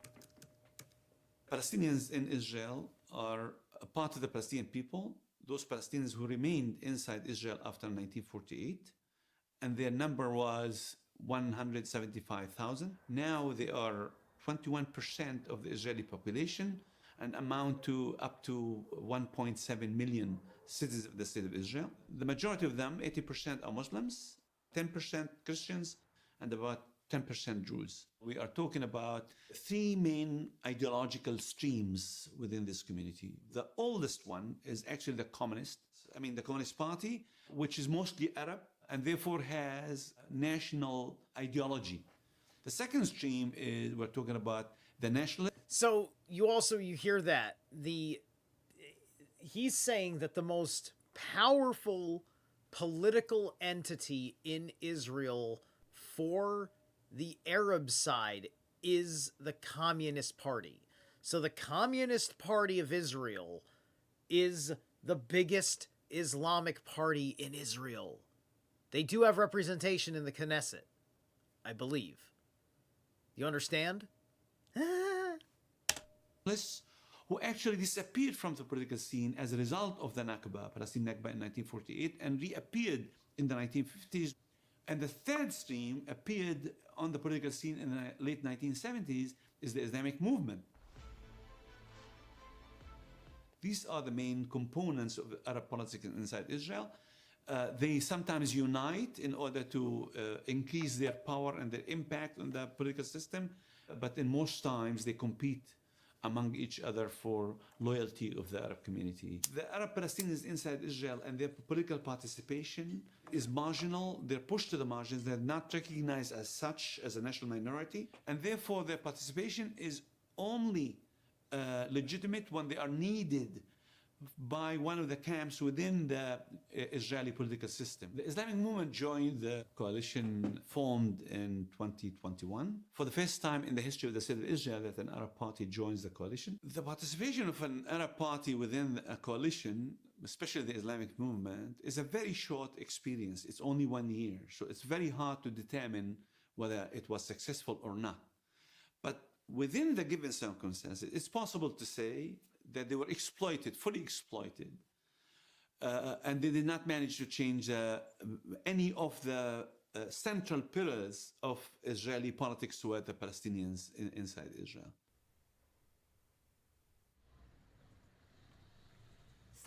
Palestinians in Israel are a part of the Palestinian people, those Palestinians who remained inside Israel after 1948, and their number was 175,000. Now they are 21% of the Israeli population and amount to up to 1.7 million citizens of the state of Israel. The majority of them, 80%, are Muslims, 10% Christians, and about 10% Jews. We are talking about three main ideological streams within this community. The oldest one is actually the Communist Party, which is mostly Arab and therefore has national ideology. The second stream is, we're talking about the nationalist. So you hear that he's saying that the most powerful political entity in Israel for the Arab side is the Communist Party. So the Communist Party of Israel is the biggest Islamic party in Israel. They do have representation in the Knesset, I believe. You understand? Who actually disappeared from the political scene as a result of the Nakba, Palestine Nakba in 1948, and reappeared in the 1950s. And the third stream appeared on the political scene in the late 1970s is the Islamic movement. These are the main components of Arab politics inside Israel. They sometimes unite in order to increase their power and their impact on the political system, but in most times they compete among each other for loyalty of the Arab community. The Arab Palestinians inside Israel and their political participation is marginal. They're pushed to the margins. They're not recognized as such, as a national minority, and therefore their participation is only legitimate when they are needed by one of the camps within the Israeli political system. The Islamic movement joined the coalition formed in 2021. For the first time in the history of the state of Israel that an Arab party joins the coalition. The participation of an Arab party within a coalition, especially the Islamic movement, is a very short experience. It's only 1 year. So it's very hard to determine whether it was successful or not. But within the given circumstances, it's possible to say that they were exploited, fully exploited, and they did not manage to change any of the central pillars of Israeli politics toward the Palestinians inside Israel.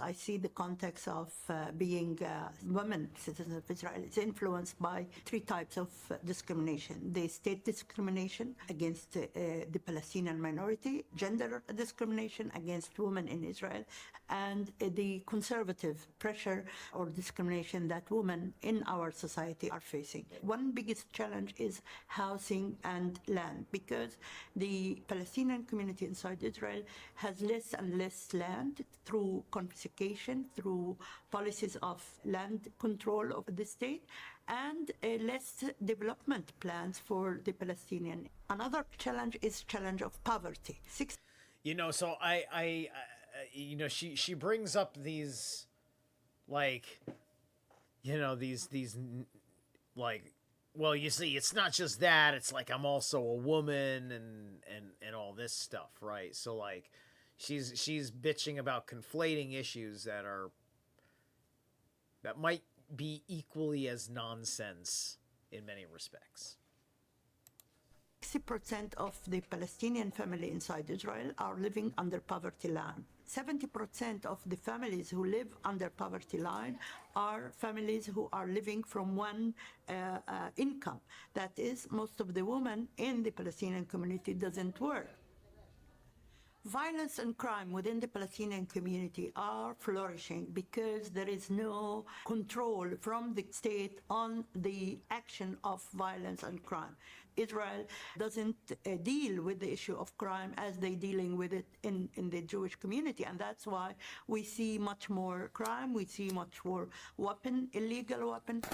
I see the context of being women citizens of Israel is influenced by three types of discrimination. The state discrimination against the Palestinian minority, gender discrimination against women in Israel, and the conservative pressure or discrimination that women in our society are facing. One biggest challenge is housing and land, because the Palestinian community inside Israel has less and less land through confiscation, through policies of land control of the state, and less development plans for the Palestinian. Another challenge is challenge of poverty. So I she brings up these, like, these like, well, you see, it's not just that, it's like I'm also a woman and all this stuff, right? So like she's bitching about conflating issues that might be equally as nonsense in many respects. 60% of the Palestinian family inside Israel are living under poverty line. 70% of the families who live under poverty line are families who are living from one income. That is, most of the women in the Palestinian community doesn't work. Violence and crime within the Palestinian community are flourishing because there is no control from the state on the action of violence and crime. Israel doesn't deal with the issue of crime as they're dealing with it in the Jewish community, and that's why we see much more crime, we see much more illegal weapons.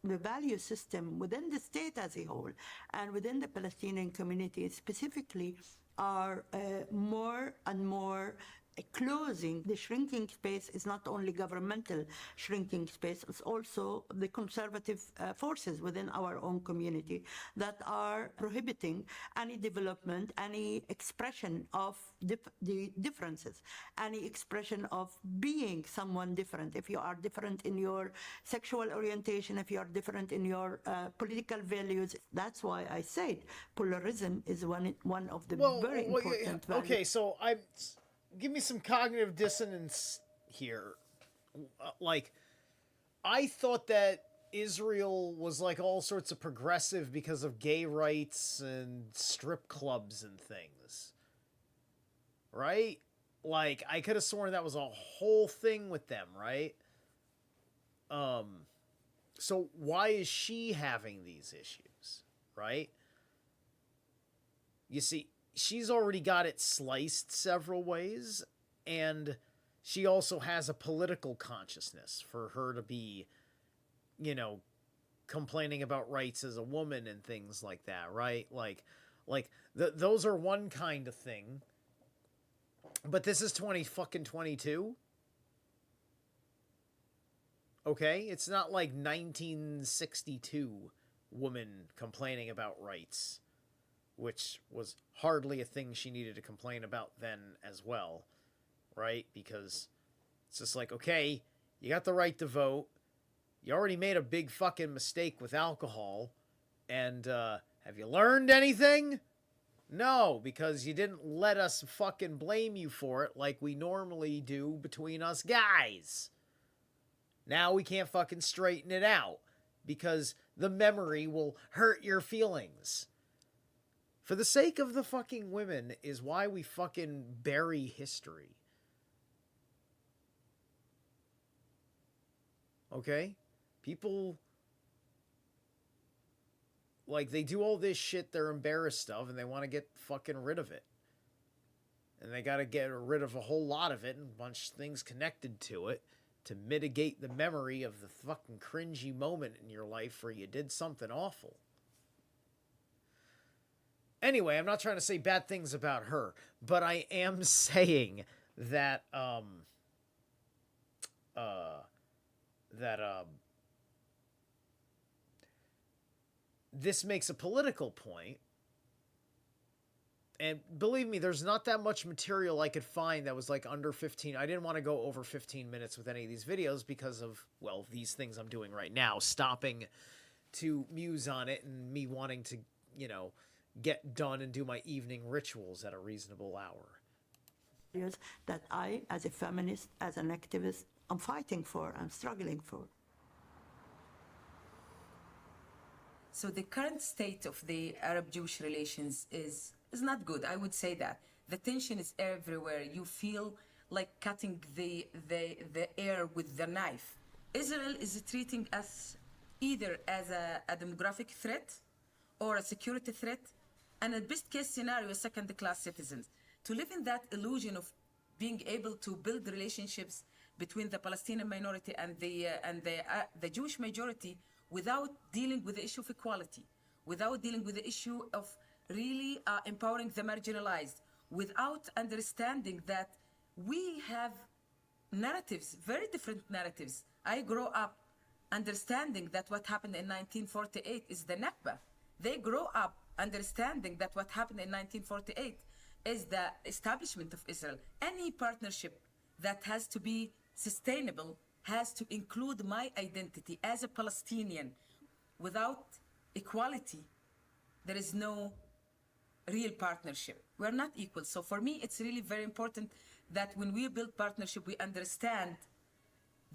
The value system within the state as a whole and within the Palestinian community specifically are more and more closing the shrinking space is not only governmental shrinking space, it's also the conservative forces within our own community that are prohibiting any development, any expression of the differences, any expression of being someone different. If you are different in your sexual orientation, if you are different in your political values, that's why I said pluralism is one of the very important values. Okay, so give me some cognitive dissonance here. Like, I thought that Israel was like all sorts of progressive because of gay rights and strip clubs and things. Right? Like, I could have sworn that was a whole thing with them, right? So why is she having these issues, right? You see, she's already got it sliced several ways, and she also has a political consciousness for her to be, complaining about rights as a woman and things like that, right? Those are one kind of thing. But this is 2022. Okay? It's not like 1962 woman complaining about rights, which was hardly a thing she needed to complain about then as well, right? Because it's just like, okay, you got the right to vote. You already made a big fucking mistake with alcohol. And have you learned anything? No, because you didn't let us fucking blame you for it like we normally do between us guys. Now we can't fucking straighten it out because the memory will hurt your feelings. For the sake of the fucking women is why we fucking bury history. Okay? People, like, they do all this shit they're embarrassed of and they want to get fucking rid of it. And they got to get rid of a whole lot of it and a bunch of things connected to it to mitigate the memory of the fucking cringy moment in your life where you did something awful. Anyway, I'm not trying to say bad things about her, but I am saying that this makes a political point. And believe me, there's not that much material I could find that was like under 15. I didn't want to go over 15 minutes with any of these videos because of, well, these things I'm doing right now, stopping to muse on it and me wanting to, get done and do my evening rituals at a reasonable hour. That I, as a feminist, as an activist, I'm fighting for, I'm struggling for. So the current state of the Arab-Jewish relations is not good. I would say that. The tension is everywhere. You feel like cutting the air with the knife. Israel is treating us either as a demographic threat or a security threat, and at best case scenario, second-class citizens. To live in that illusion of being able to build relationships between the Palestinian minority and the Jewish majority without dealing with the issue of equality, without dealing with the issue of really empowering the marginalized, without understanding that we have narratives, very different narratives. I grew up understanding that what happened in 1948 is the Nakba. They grow up understanding that what happened in 1948 is the establishment of Israel. Any partnership that has to be sustainable has to include my identity as a Palestinian. Without equality, there is no real partnership. We're not equal. So for me, it's really very important that when we build partnership, we understand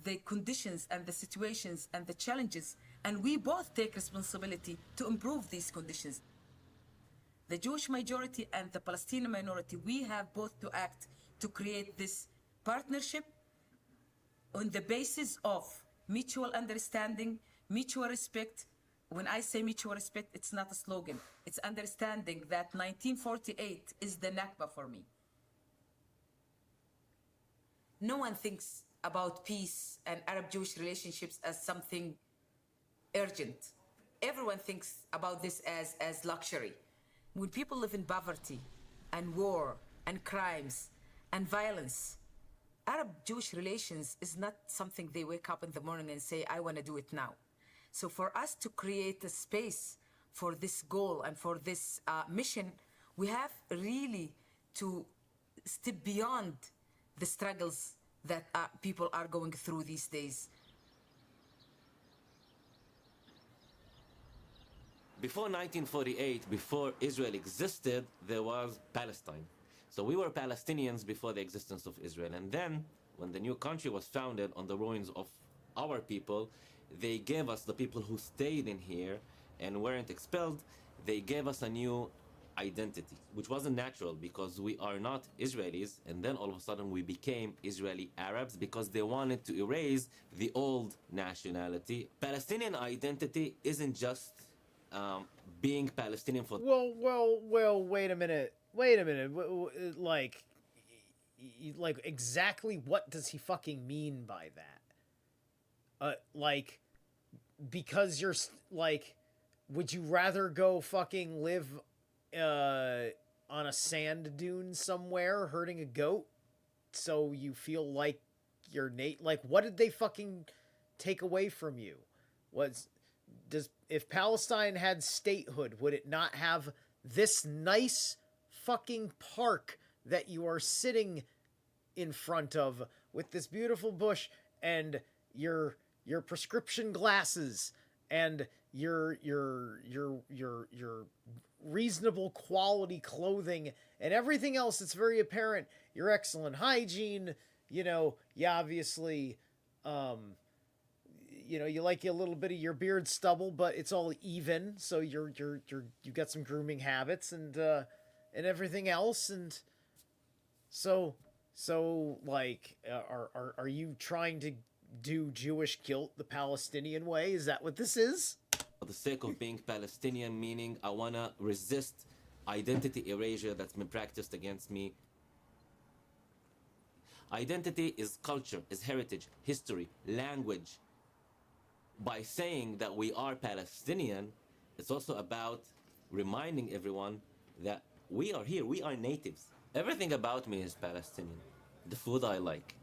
the conditions and the situations and the challenges, and we both take responsibility to improve these conditions. The Jewish majority and the Palestinian minority, we have both to act to create this partnership on the basis of mutual understanding, mutual respect. When I say mutual respect, it's not a slogan. It's understanding that 1948 is the Nakba for me. No one thinks about peace and Arab-Jewish relationships as something urgent. Everyone thinks about this as luxury. When people live in poverty and war and crimes and violence. Arab-Jewish relations is not something they wake up in the morning and say, I want to do it now. So for us to create a space for this goal and for this mission, we have really to step beyond the struggles that people are going through these days. Before 1948, before Israel existed, there was Palestine. So we were Palestinians before the existence of Israel. And then, when the new country was founded on the ruins of our people, they gave us, the people who stayed in here and weren't expelled, they gave us a new identity, which wasn't natural because we are not Israelis. And then all of a sudden we became Israeli Arabs because they wanted to erase the old nationality. Palestinian identity isn't just being Palestinian for... Well, wait a minute. Like, exactly what does he fucking mean by that? Like, because you're, like, would you rather go fucking live, on a sand dune somewhere herding a goat so you feel like you're like, what did they fucking take away from you? If Palestine had statehood, would it not have this nice fucking park that you are sitting in front of with this beautiful bush and your prescription glasses and your reasonable quality clothing and everything else that's very apparent, your excellent hygiene, you obviously you like a little bit of your beard stubble, but it's all even, so you got some grooming habits and everything else, and so like, are you trying to do Jewish guilt the Palestinian way? Is that what this is? For the sake of being Palestinian, meaning I want to resist identity erasure that's been practiced against me. Identity is culture, is heritage, history, language. By saying that we are Palestinian, it's also about reminding everyone that we are here, we are natives. Everything about me is Palestinian. The food I like,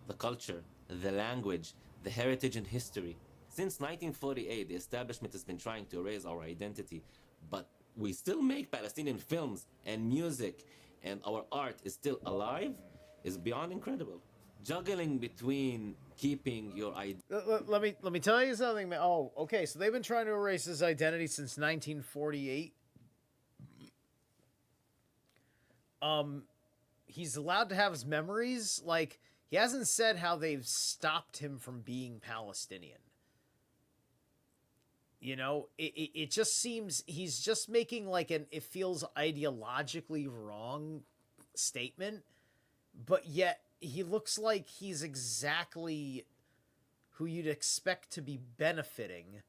the culture, the language, the heritage and history. Since 1948, the establishment has been trying to erase our identity, but we still make Palestinian films and music, and our art is still alive, is beyond incredible. Juggling between keeping your identity... Let me tell you something, man. Oh, okay, so they've been trying to erase his identity since 1948. He's allowed to have his memories. Like, he hasn't said how they've stopped him from being Palestinian. It just seems he's just making like it feels ideologically wrong statement, but yet he looks like he's exactly who you'd expect to be benefiting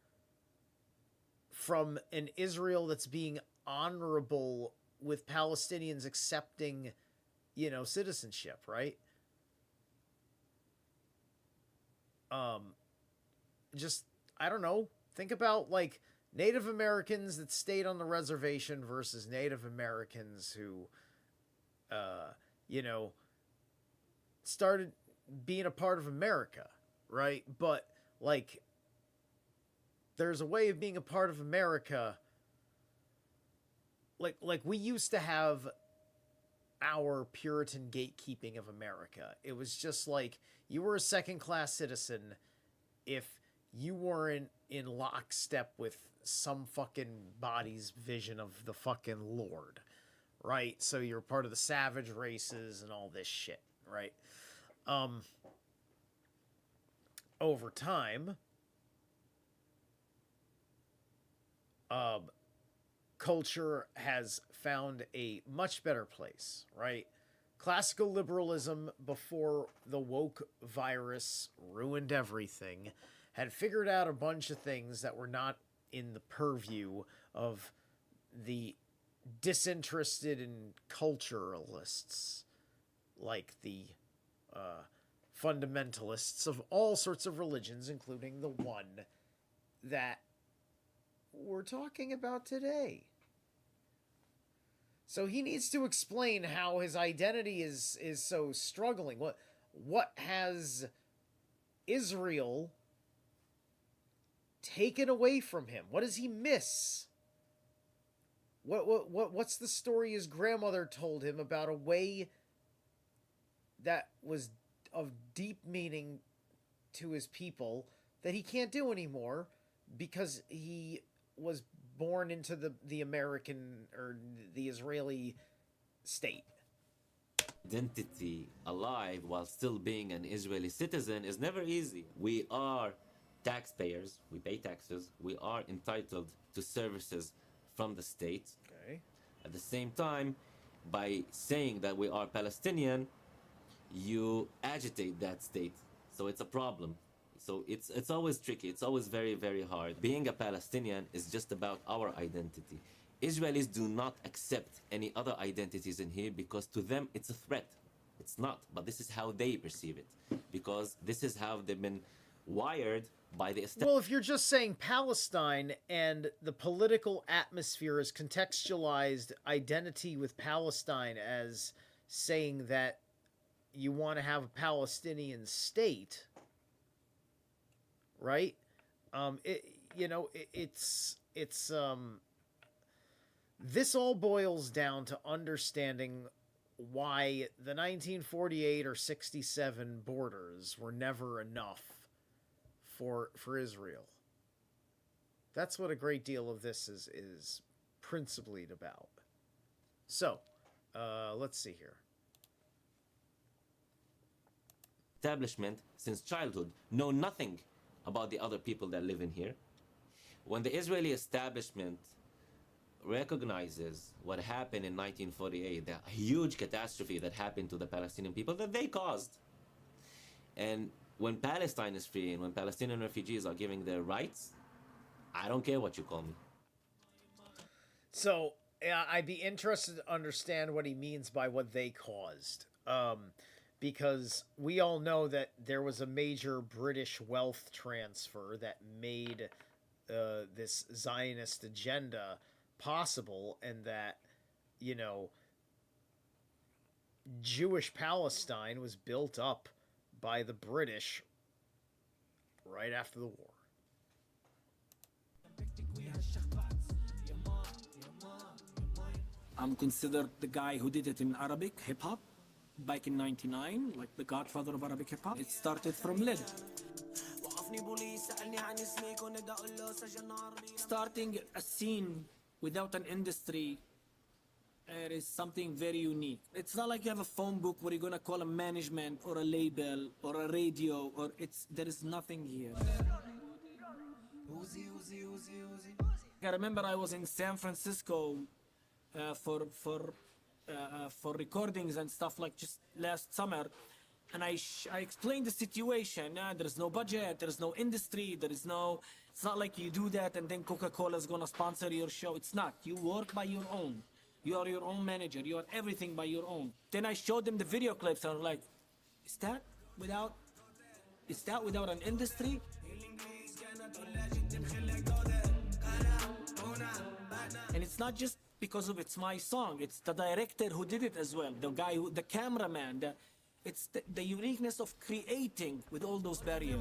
from an Israel that's being honorable with Palestinians accepting, citizenship, right? Just, I don't know. Think about, like, Native Americans that stayed on the reservation versus Native Americans who, started being a part of America, right? But, like, there's a way of being a part of America. Like we used to have our Puritan gatekeeping of America. It was just like, you were a second-class citizen if you weren't in lockstep with some fucking body's vision of the fucking Lord, right? So you're part of the savage races and all this shit, right? Over time, culture has found a much better place, right? Classical liberalism, before the woke virus ruined everything, had figured out a bunch of things that were not in the purview of the disinterested and culturalists, like the fundamentalists of all sorts of religions, including the one that we're talking about today. So he needs to explain how his identity is so struggling. What has Israel taken away from him? What does he miss? What's the story his grandmother told him about a way that was of deep meaning to his people that he can't do anymore because he was born into the American or the Israeli state? Identity alive while still being an Israeli citizen is never easy. We are taxpayers, we pay taxes, we are entitled to services from the state. Okay. At the same time, by saying that we are Palestinian, you agitate that state. So it's a problem. So it's always tricky. It's always very, very hard. Being a Palestinian is just about our identity. Israelis do not accept any other identities in here because to them it's a threat. It's not, but this is how they perceive it because this is how they've been wired by the establishment. Well, if you're just saying Palestine and the political atmosphere has contextualized identity with Palestine as saying that you want to have a Palestinian state, right? This all boils down to understanding why the 1948 or 67 borders were never enough for Israel. That's what a great deal of this is principally about. So, let's see here. Establishment since childhood know nothing about the other people that live in here. When the Israeli establishment recognizes what happened in 1948, the huge catastrophe that happened to the Palestinian people that they caused, and when Palestine is free and when Palestinian refugees are giving their rights, I don't care what you call me. So, I'd be interested to understand what he means by what they caused. Because we all know that there was a major British wealth transfer that made this Zionist agenda possible, and that, Jewish Palestine was built up by the British right after the war. I'm considered the guy who did it in Arabic hip-hop back in 99, like the godfather of Arabic hip-hop. It started from lead. Starting a scene without an industry, it is something very unique. It's not like you have a phone book where you're gonna call a management or a label or a radio, or there is nothing here. I remember I was in San Francisco for recordings and stuff like just last summer, and I explained the situation. There's no budget, there's no industry, it's not like you do that and then Coca-Cola is gonna sponsor your show. It's not. You work by your own. You are your own manager. You are everything by your own. Then I showed them the video clips and I'm like, is that without an industry? And it's not just because of it's my song. It's the director who did it as well. The guy, the cameraman. It's the uniqueness of creating with all those barriers.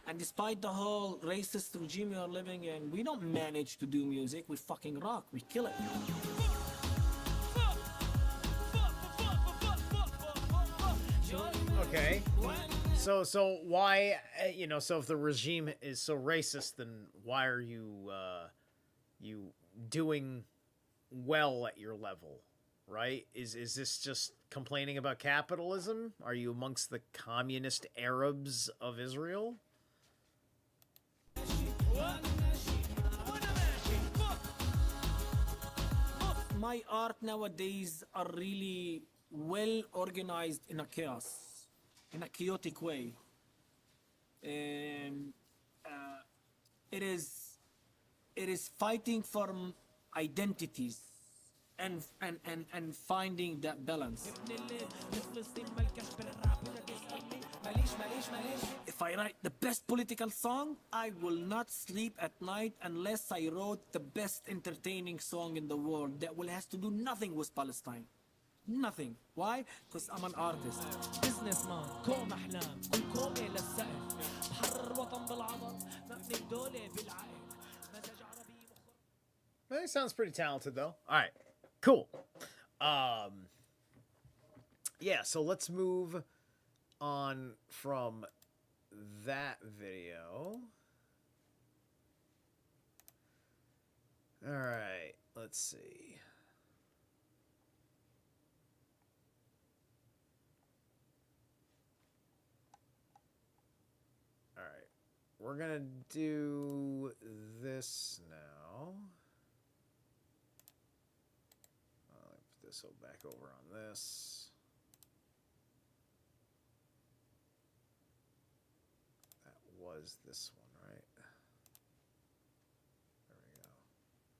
And despite the whole racist regime we are living in, we don't manage to do music. We fucking rock. We kill it. Okay. So why, so if the regime is so racist, then why are you doing well at your level, right? Is this just complaining about capitalism? Are you amongst the communist Arabs of Israel? My art nowadays are really well organized in a chaos, in a chaotic way. And it is fighting for identities and finding that balance. If I write the best political song, I will not sleep at night unless I wrote the best entertaining song in the world that will has to do nothing with Palestine. Nothing. Why? Because I'm an artist. بزنس مان كوم احلام كل كومي للسقف بحرر الوطن بالعطر مبني الدولة بالعقل مزاج عربي Well, he sounds pretty talented, though. All right, cool. Yeah, so let's move on from that video. All right, let's see. All right, we're gonna do this now. Let me put this back over on this. That was this one, right? There we go.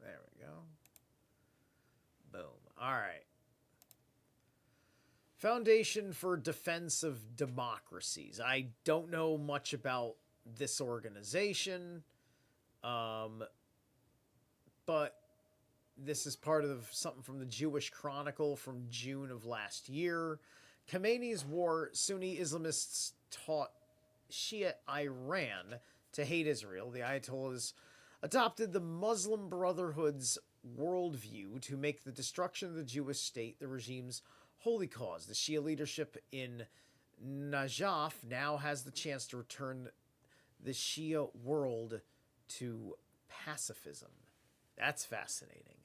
There we go. Boom. All right. Foundation for Defense of Democracies. I don't know much about this organization, but this is part of something from the Jewish Chronicle from June of last year. Khomeini's war, Sunni Islamists taught Shia Iran to hate Israel. The Ayatollahs adopted the Muslim Brotherhood's worldview to make the destruction of the Jewish state the regime's holy cause. The Shia leadership in Najaf now has the chance to return the Shia world to pacifism. That's fascinating.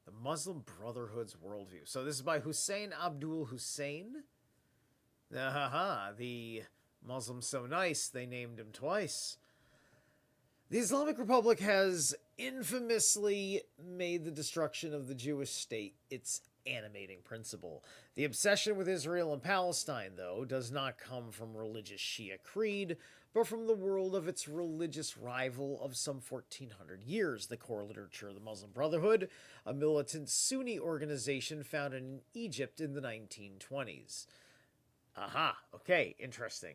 The Muslim Brotherhood's worldview. So this is by Hussein Abdul Hussein. The Muslims so nice, they named him twice. The Islamic Republic has infamously made the destruction of the Jewish state its animating principle. The obsession with Israel and Palestine, though, does not come from religious Shia creed, but from the world of its religious rival of some 1400 years, the core literature of the Muslim Brotherhood, a militant Sunni organization founded in Egypt in the 1920s. Aha, okay, interesting.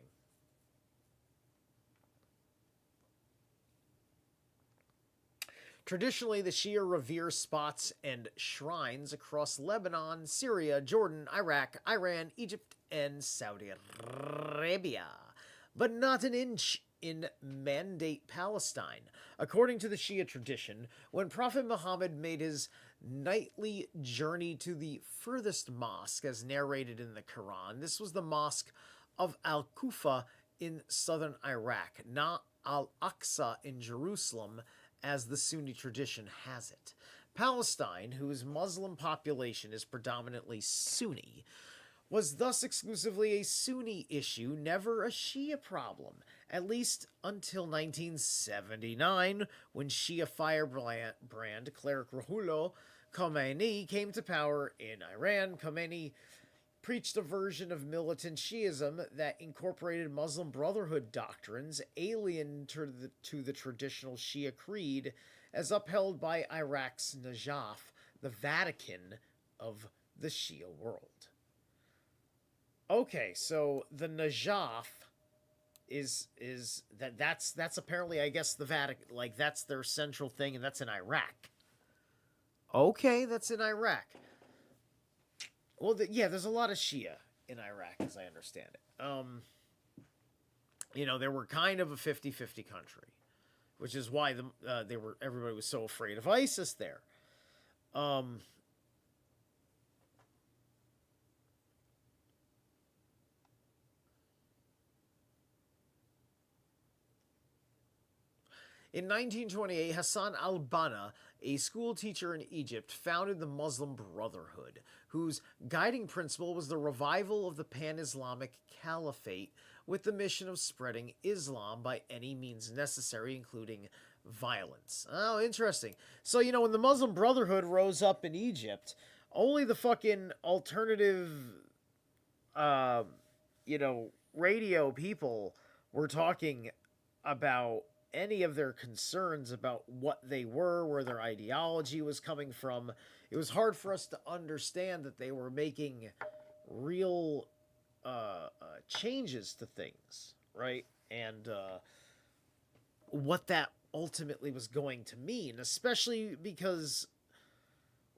Traditionally, the Shia revere spots and shrines across Lebanon, Syria, Jordan, Iraq, Iran, Egypt, and Saudi Arabia, but not an inch in Mandate Palestine. According to the Shia tradition, when Prophet Muhammad made his nightly journey to the furthest mosque, as narrated in the Quran, this was the mosque of Al-Kufa in southern Iraq, not Al-Aqsa in Jerusalem, as the Sunni tradition has it. Palestine, whose Muslim population is predominantly Sunni, was thus exclusively a Sunni issue, never a Shia problem, at least until 1979, when Shia firebrand cleric Ruhollah Khomeini came to power in Iran. Khomeini preached a version of militant Shiism that incorporated Muslim Brotherhood doctrines alien to the traditional Shia creed as upheld by Iraq's Najaf, the Vatican of the Shia world. Okay, so the Najaf that's apparently, I guess, the Vatican, like that's their central thing, and that's in Iraq. Okay, that's in Iraq. Well, yeah, there's a lot of Shia in Iraq, as I understand it. They were kind of a 50-50 country, which is why everybody was so afraid of ISIS there. In 1928, Hassan al-Banna, a school teacher in Egypt, founded the Muslim Brotherhood, whose guiding principle was the revival of the pan-Islamic caliphate with the mission of spreading Islam by any means necessary, including violence. Oh, interesting. So, when the Muslim Brotherhood rose up in Egypt, only the fucking alternative, radio people were talking about any of their concerns about what they were, where their ideology was coming from. It was hard for us to understand that they were making real changes to things, right? And what that ultimately was going to mean, especially because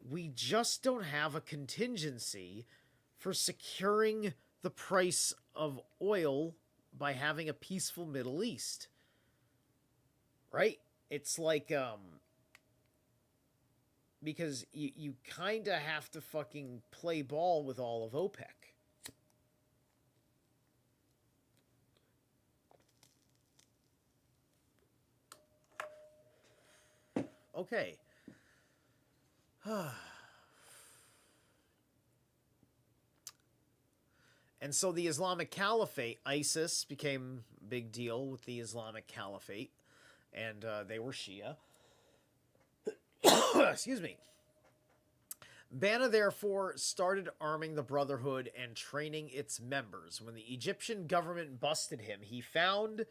we just don't have a contingency for securing the price of oil by having a peaceful Middle East. Right? It's like, because you kind of have to fucking play ball with all of OPEC. Okay. And so the Islamic Caliphate, ISIS, became a big deal with the Islamic Caliphate. And they were Shia. Excuse me. Banna therefore started arming the Brotherhood and training its members. When the Egyptian government busted him, he found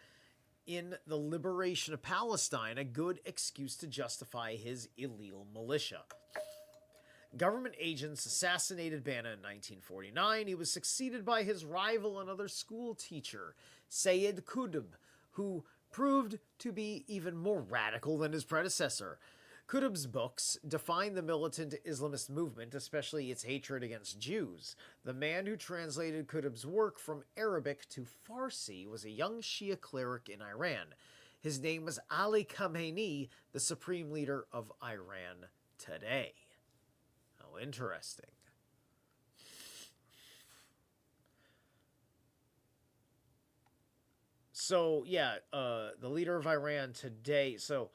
in the liberation of Palestine a good excuse to justify his illegal militia. Government agents assassinated Banna in 1949. He was succeeded by his rival, another school teacher, Sayyid Qutb, who proved to be even more radical than his predecessor. Qutb's books defined the militant Islamist movement, especially its hatred against Jews. The man who translated Qutb's work from Arabic to Farsi was a young Shia cleric in Iran. His name was Ali Khamenei, the supreme leader of Iran today. Oh, interesting. So, yeah, the leader of Iran today. So,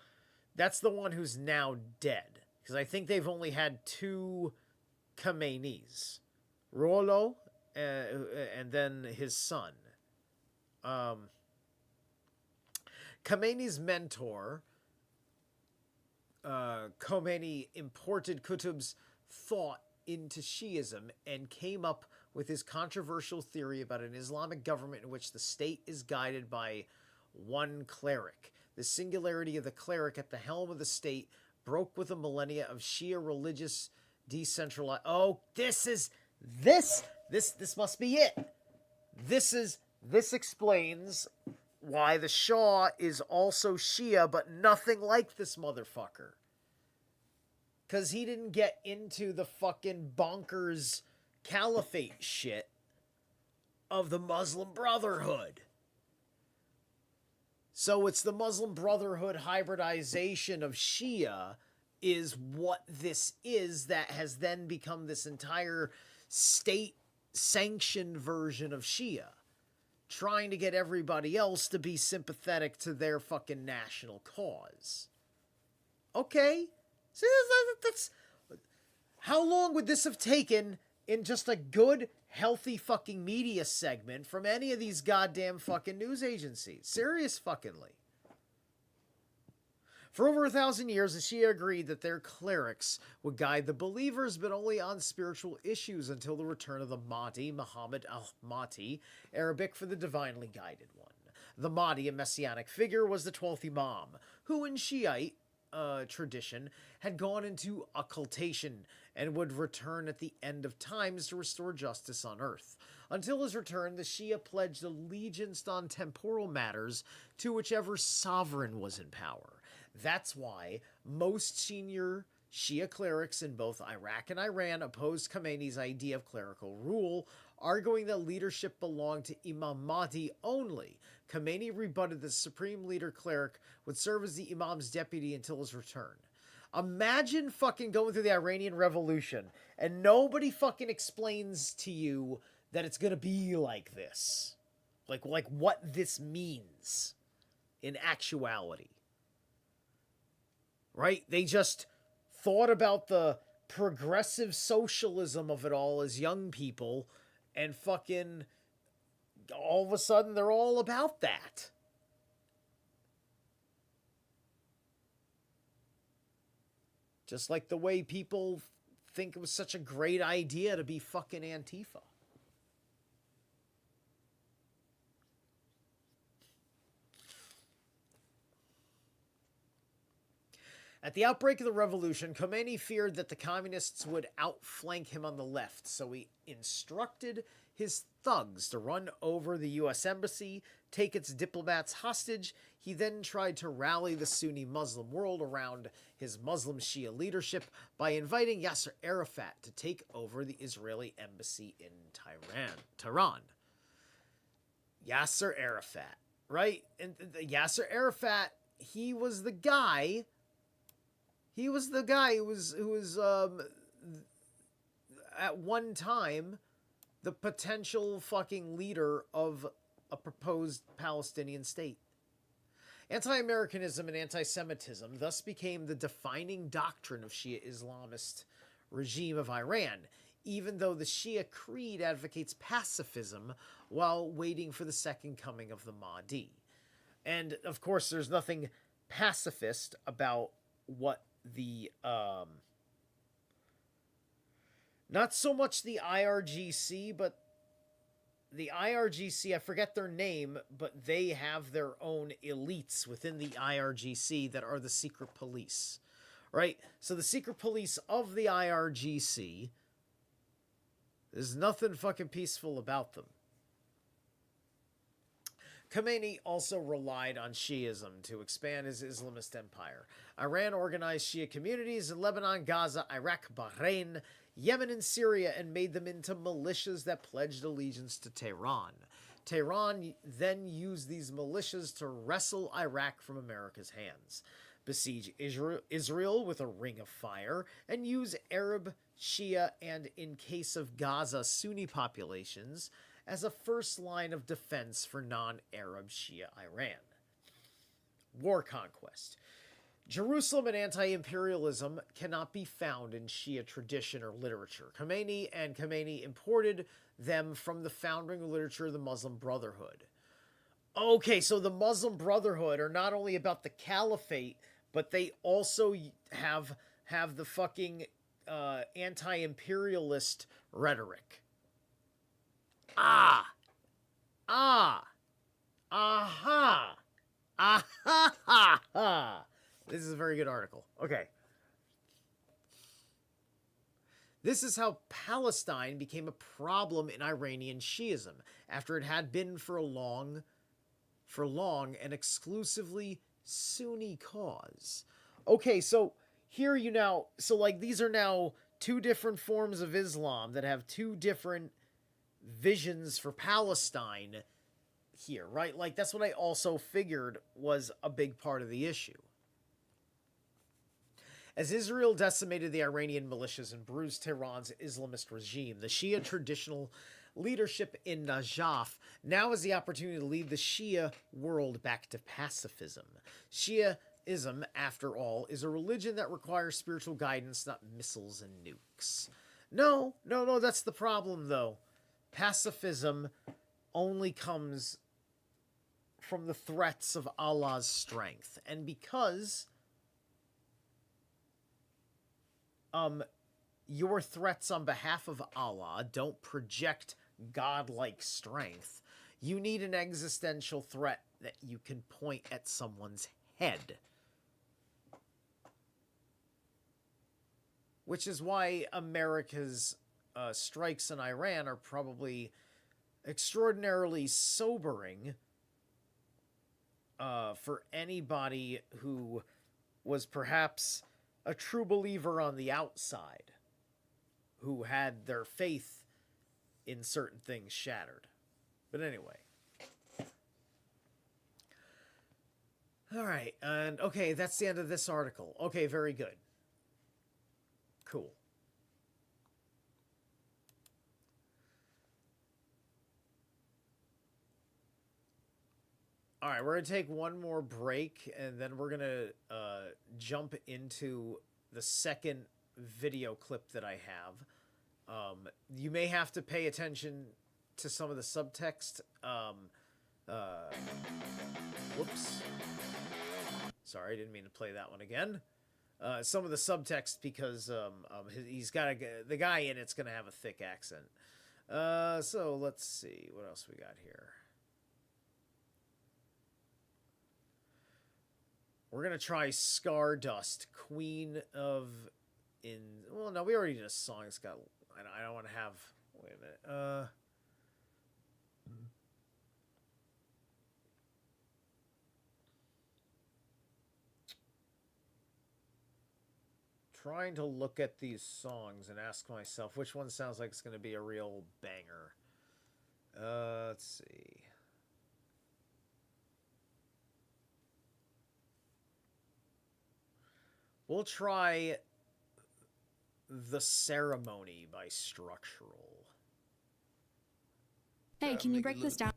that's the one who's now dead. Because I think they've only had 2 Khameneis. Rollo and then his son. Khamenei's mentor, Khomeini, imported Qutb's thought into Shiism and came up with his controversial theory about an Islamic government in which the state is guided by one cleric. The singularity of the cleric at the helm of the state broke with a millennia of Shia religious decentralized. Oh, this must be it. This explains why the Shah is also Shia, but nothing like this motherfucker. Because he didn't get into the fucking bonkers caliphate shit of the Muslim Brotherhood. So it's the Muslim Brotherhood hybridization of Shia is what this is that has then become this entire state-sanctioned version of Shia. Trying to get everybody else to be sympathetic to their fucking national cause. Okay. See, that's how long would this have taken in just a good, healthy fucking media segment from any of these goddamn fucking news agencies? Serious fuckingly. For over 1,000 years, the Shia agreed that their clerics would guide the believers, but only on spiritual issues until the return of the Mahdi, Muhammad al-Mahdi, Arabic for the divinely guided one. The Mahdi, a messianic figure, was the 12th Imam, who in Shiite tradition had gone into occultation and would return at the end of times to restore justice on earth. Until his return, the Shia pledged allegiance on temporal matters to whichever sovereign was in power. That's why most senior Shia clerics in both Iraq and Iran opposed Khomeini's idea of clerical rule, arguing that leadership belonged to Imam Mahdi only. Khomeini rebutted the supreme leader cleric would serve as the Imam's deputy until his return. Imagine fucking going through the Iranian Revolution and nobody fucking explains to you that it's gonna be like this. Like what this means in actuality. Right? They just thought about the progressive socialism of it all as young people, and fucking all of a sudden they're all about that. Just like the way people think it was such a great idea to be fucking Antifa. At the outbreak of the revolution, Khomeini feared that the communists would outflank him on the left, so he instructed his thugs to run over the U.S. embassy, take its diplomats hostage. He then tried to rally the Sunni Muslim world around his Muslim Shia leadership by inviting Yasser Arafat to take over the Israeli embassy in Tehran. Yasser Arafat, right? And Yasser Arafat, he was the guy who was at one time the potential fucking leader of a proposed Palestinian state. Anti-Americanism and anti-Semitism thus became the defining doctrine of Shia Islamist regime of Iran, even though the Shia creed advocates pacifism while waiting for the second coming of the Mahdi. And, of course, there's nothing pacifist about what the, not so much the IRGC, but the IRGC, I forget their name, but they have their own elites within the IRGC that are the secret police, right? So the secret police of the IRGC, there's nothing fucking peaceful about them. Khomeini also relied on Shiism to expand his Islamist empire. Iran organized Shia communities in Lebanon, Gaza, Iraq, Bahrain, Yemen, and Syria, and made them into militias that pledged allegiance to Tehran. Tehran then used these militias to wrestle Iraq from America's hands, besiege Israel with a ring of fire, and use Arab, Shia, and, in case of Gaza, Sunni populations as a first line of defense for non-Arab Shia Iran. War conquest. Jerusalem and anti-imperialism cannot be found in Shia tradition or literature. Khomeini imported them from the founding literature of the Muslim Brotherhood. Okay, so the Muslim Brotherhood are not only about the caliphate, but they also have the fucking anti-imperialist rhetoric. Aha! This is a very good article. Okay. This is how Palestine became a problem in Iranian Shiism, after it had been for long an exclusively Sunni cause. Okay, so here these are now two different forms of Islam that have two different visions for Palestine here, right? Like, that's what I also figured was a big part of the issue. As Israel decimated the Iranian militias and bruised Tehran's Islamist regime, the Shia traditional leadership in Najaf now has the opportunity to lead the Shia world back to pacifism. Shiaism, after all, is a religion that requires spiritual guidance, not missiles and nukes. No, that's the problem, though. Pacifism only comes from the threats of Allah's strength. And because your threats on behalf of Allah don't project godlike strength, you need an existential threat that you can point at someone's head. Which is why America's strikes in Iran are probably extraordinarily sobering for anybody who was perhaps a true believer on the outside, who had their faith in certain things shattered. But anyway. All right, and okay, that's the end of this article. Okay, very good. Cool. All right, we're going to take one more break, and then we're going to jump into the second video clip that I have. You may have to pay attention to some of the subtext. Whoops. Sorry, I didn't mean to play that one again. Some of the subtext, because he's got the guy in it's going to have a thick accent. So let's see what else we got here. We're gonna try Stardust, Queen of well, no, we already did a song. It's got. I don't want to have. Wait a minute. Trying to look at these songs and ask myself which one sounds like it's going to be a real banger. Let's see. We'll try The Ceremony by Structural. Hey, can you break this down?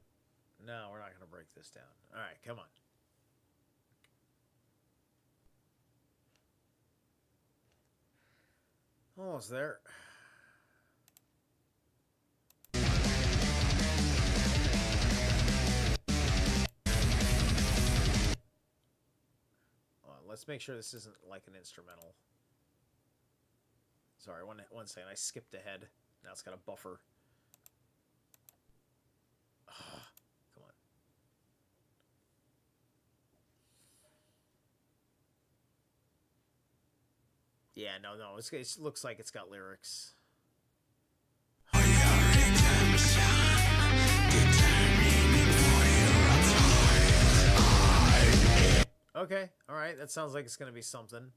No, we're not going to break this down. All right, come on. Almost there. Let's make sure this isn't like an instrumental. Sorry, one second. I skipped ahead. Now it's got a buffer. Come on. Yeah, no. It looks like it's got lyrics. Okay, alright, that sounds like it's gonna be something.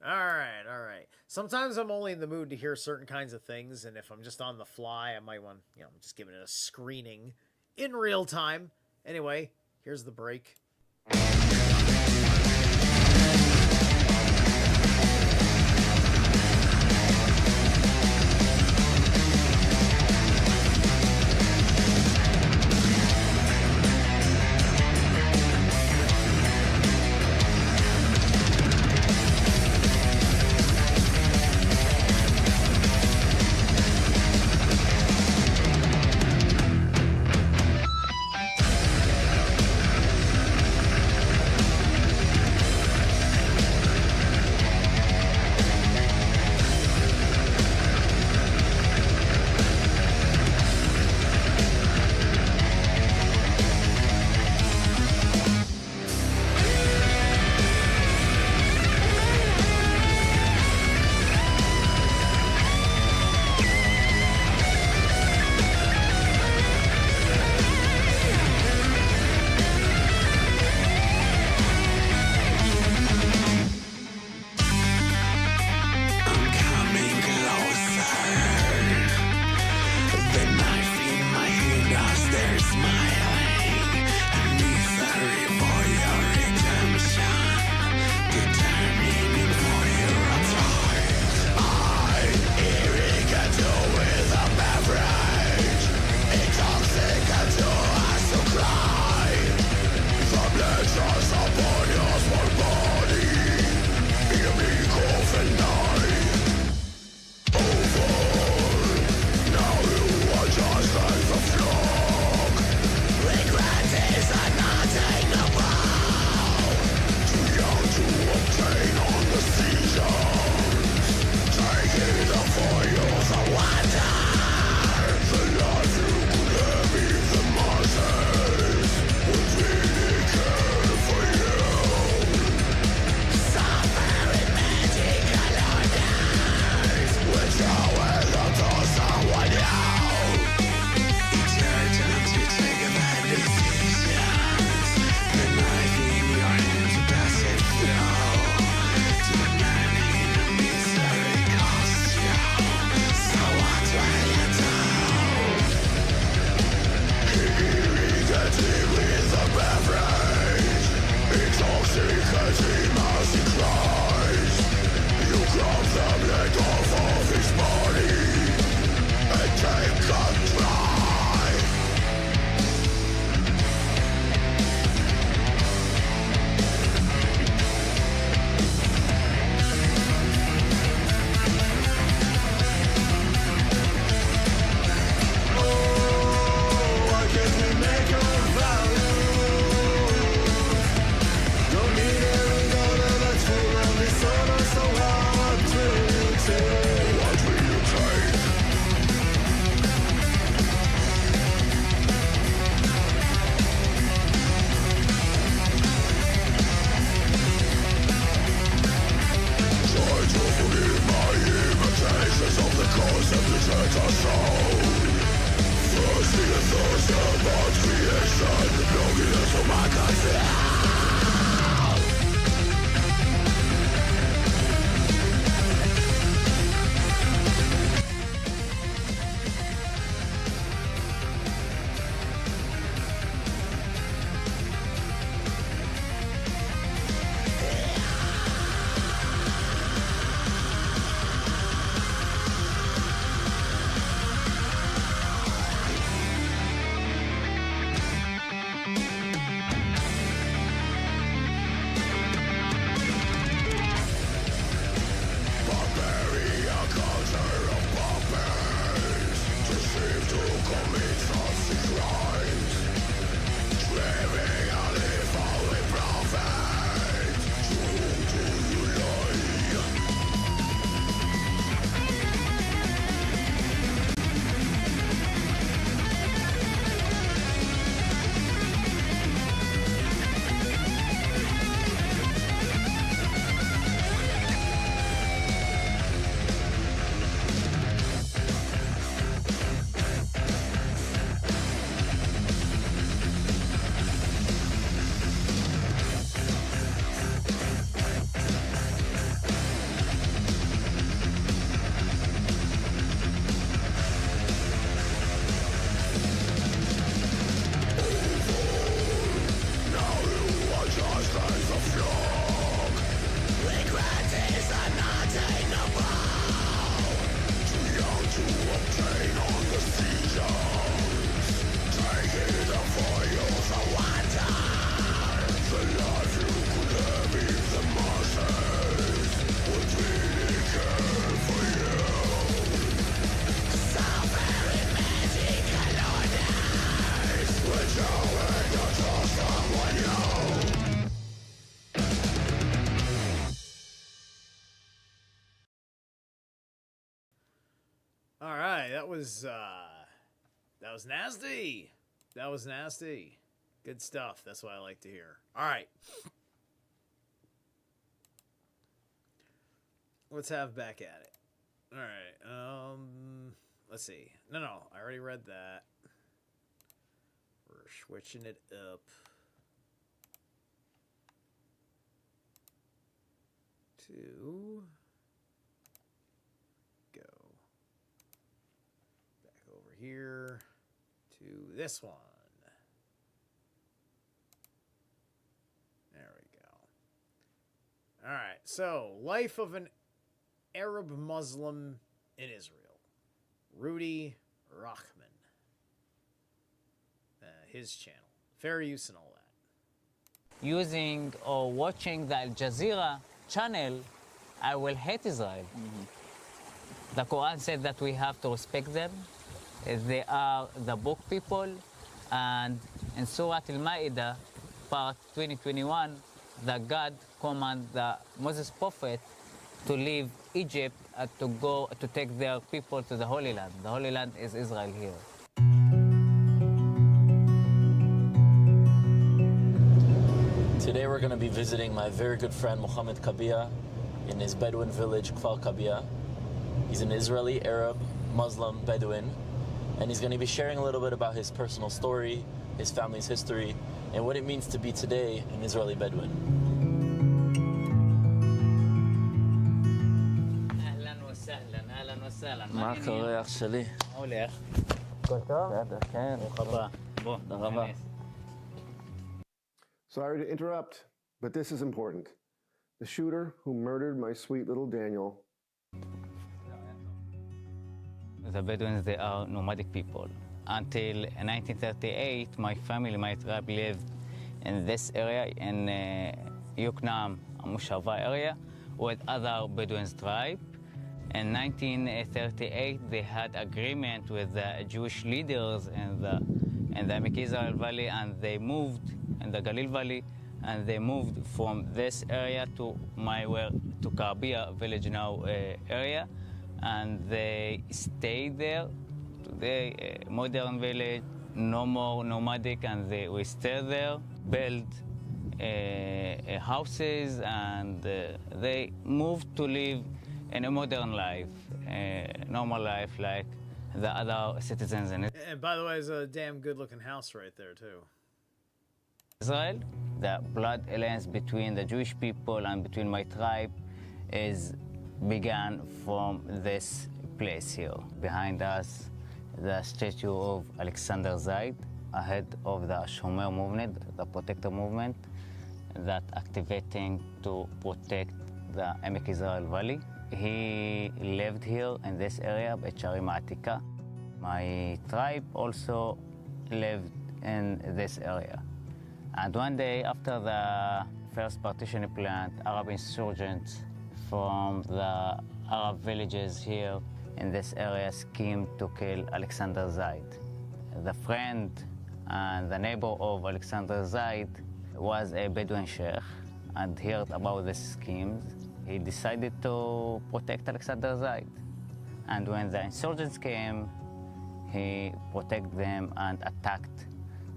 Alright. Sometimes I'm only in the mood to hear certain kinds of things, and if I'm just on the fly, I might want, just giving it a screening in real time. Anyway, here's the break. that was nasty. That was nasty. Good stuff. That's what I like to hear. All right. Let's have back at it. All right. Let's see. No, I already read that. We're switching it up. To go back over here to this one. There we go. All right. So, life of an Arab Muslim in Israel. Rudy Rachman. His channel. Fair use and all that. Using or watching the Al Jazeera channel, I will hate Israel. The Quran said that we have to respect them. They are the book people. And in Surah Al-Ma'idah, part 2021, the God command the Moses prophet to leave Egypt to go to take their people to the Holy Land. The Holy Land is Israel here. Today we're going to be visiting my very good friend Mohammed Kabia in his Bedouin village, Kfar Kabia. He's an Israeli, Arab, Muslim Bedouin, and he's going to be sharing a little bit about his personal story, his family's history, and what it means to be today an Israeli Bedouin. מה קורה אח שלי? מה הולך? הכל טוב? בסדר, כן. ברוך הבא. בוא, תודה רבה. Sorry to interrupt, but this is important. The shooter who murdered my sweet little Daniel. The Bedouins, they are nomadic people. Until 1938, my family, my tribe lived in this area, in Yuknam, Mushava area, with other Bedouins tribe. In 1938, they had agreement with the Jewish leaders in the Emek Israel Valley, and they moved in the Galil Valley, and they moved from this area to to Kabia village now area, and they stayed there. Today, modern village, no more nomadic, and we stay there, build houses, and they moved to live in a modern life, normal life like the other citizens in it. And by the way, it's a damn good-looking house right there, too. Israel, the blood alliance between the Jewish people and between my tribe began from this place here. Behind us, the statue of Alexander Zaid, ahead of the Shomer movement, the protector movement, that activating to protect the Emek Israel Valley. He lived here in this area, Sharim Atika. My tribe also lived in this area. And one day after the first partition plan, Arab insurgents from the Arab villages here in this area schemed to kill Alexander Zaid. The friend and the neighbor of Alexander Zaid was a Bedouin sheikh and heard about these schemes. He decided to protect Alexander Zaid. And when the insurgents came, he protected them and attacked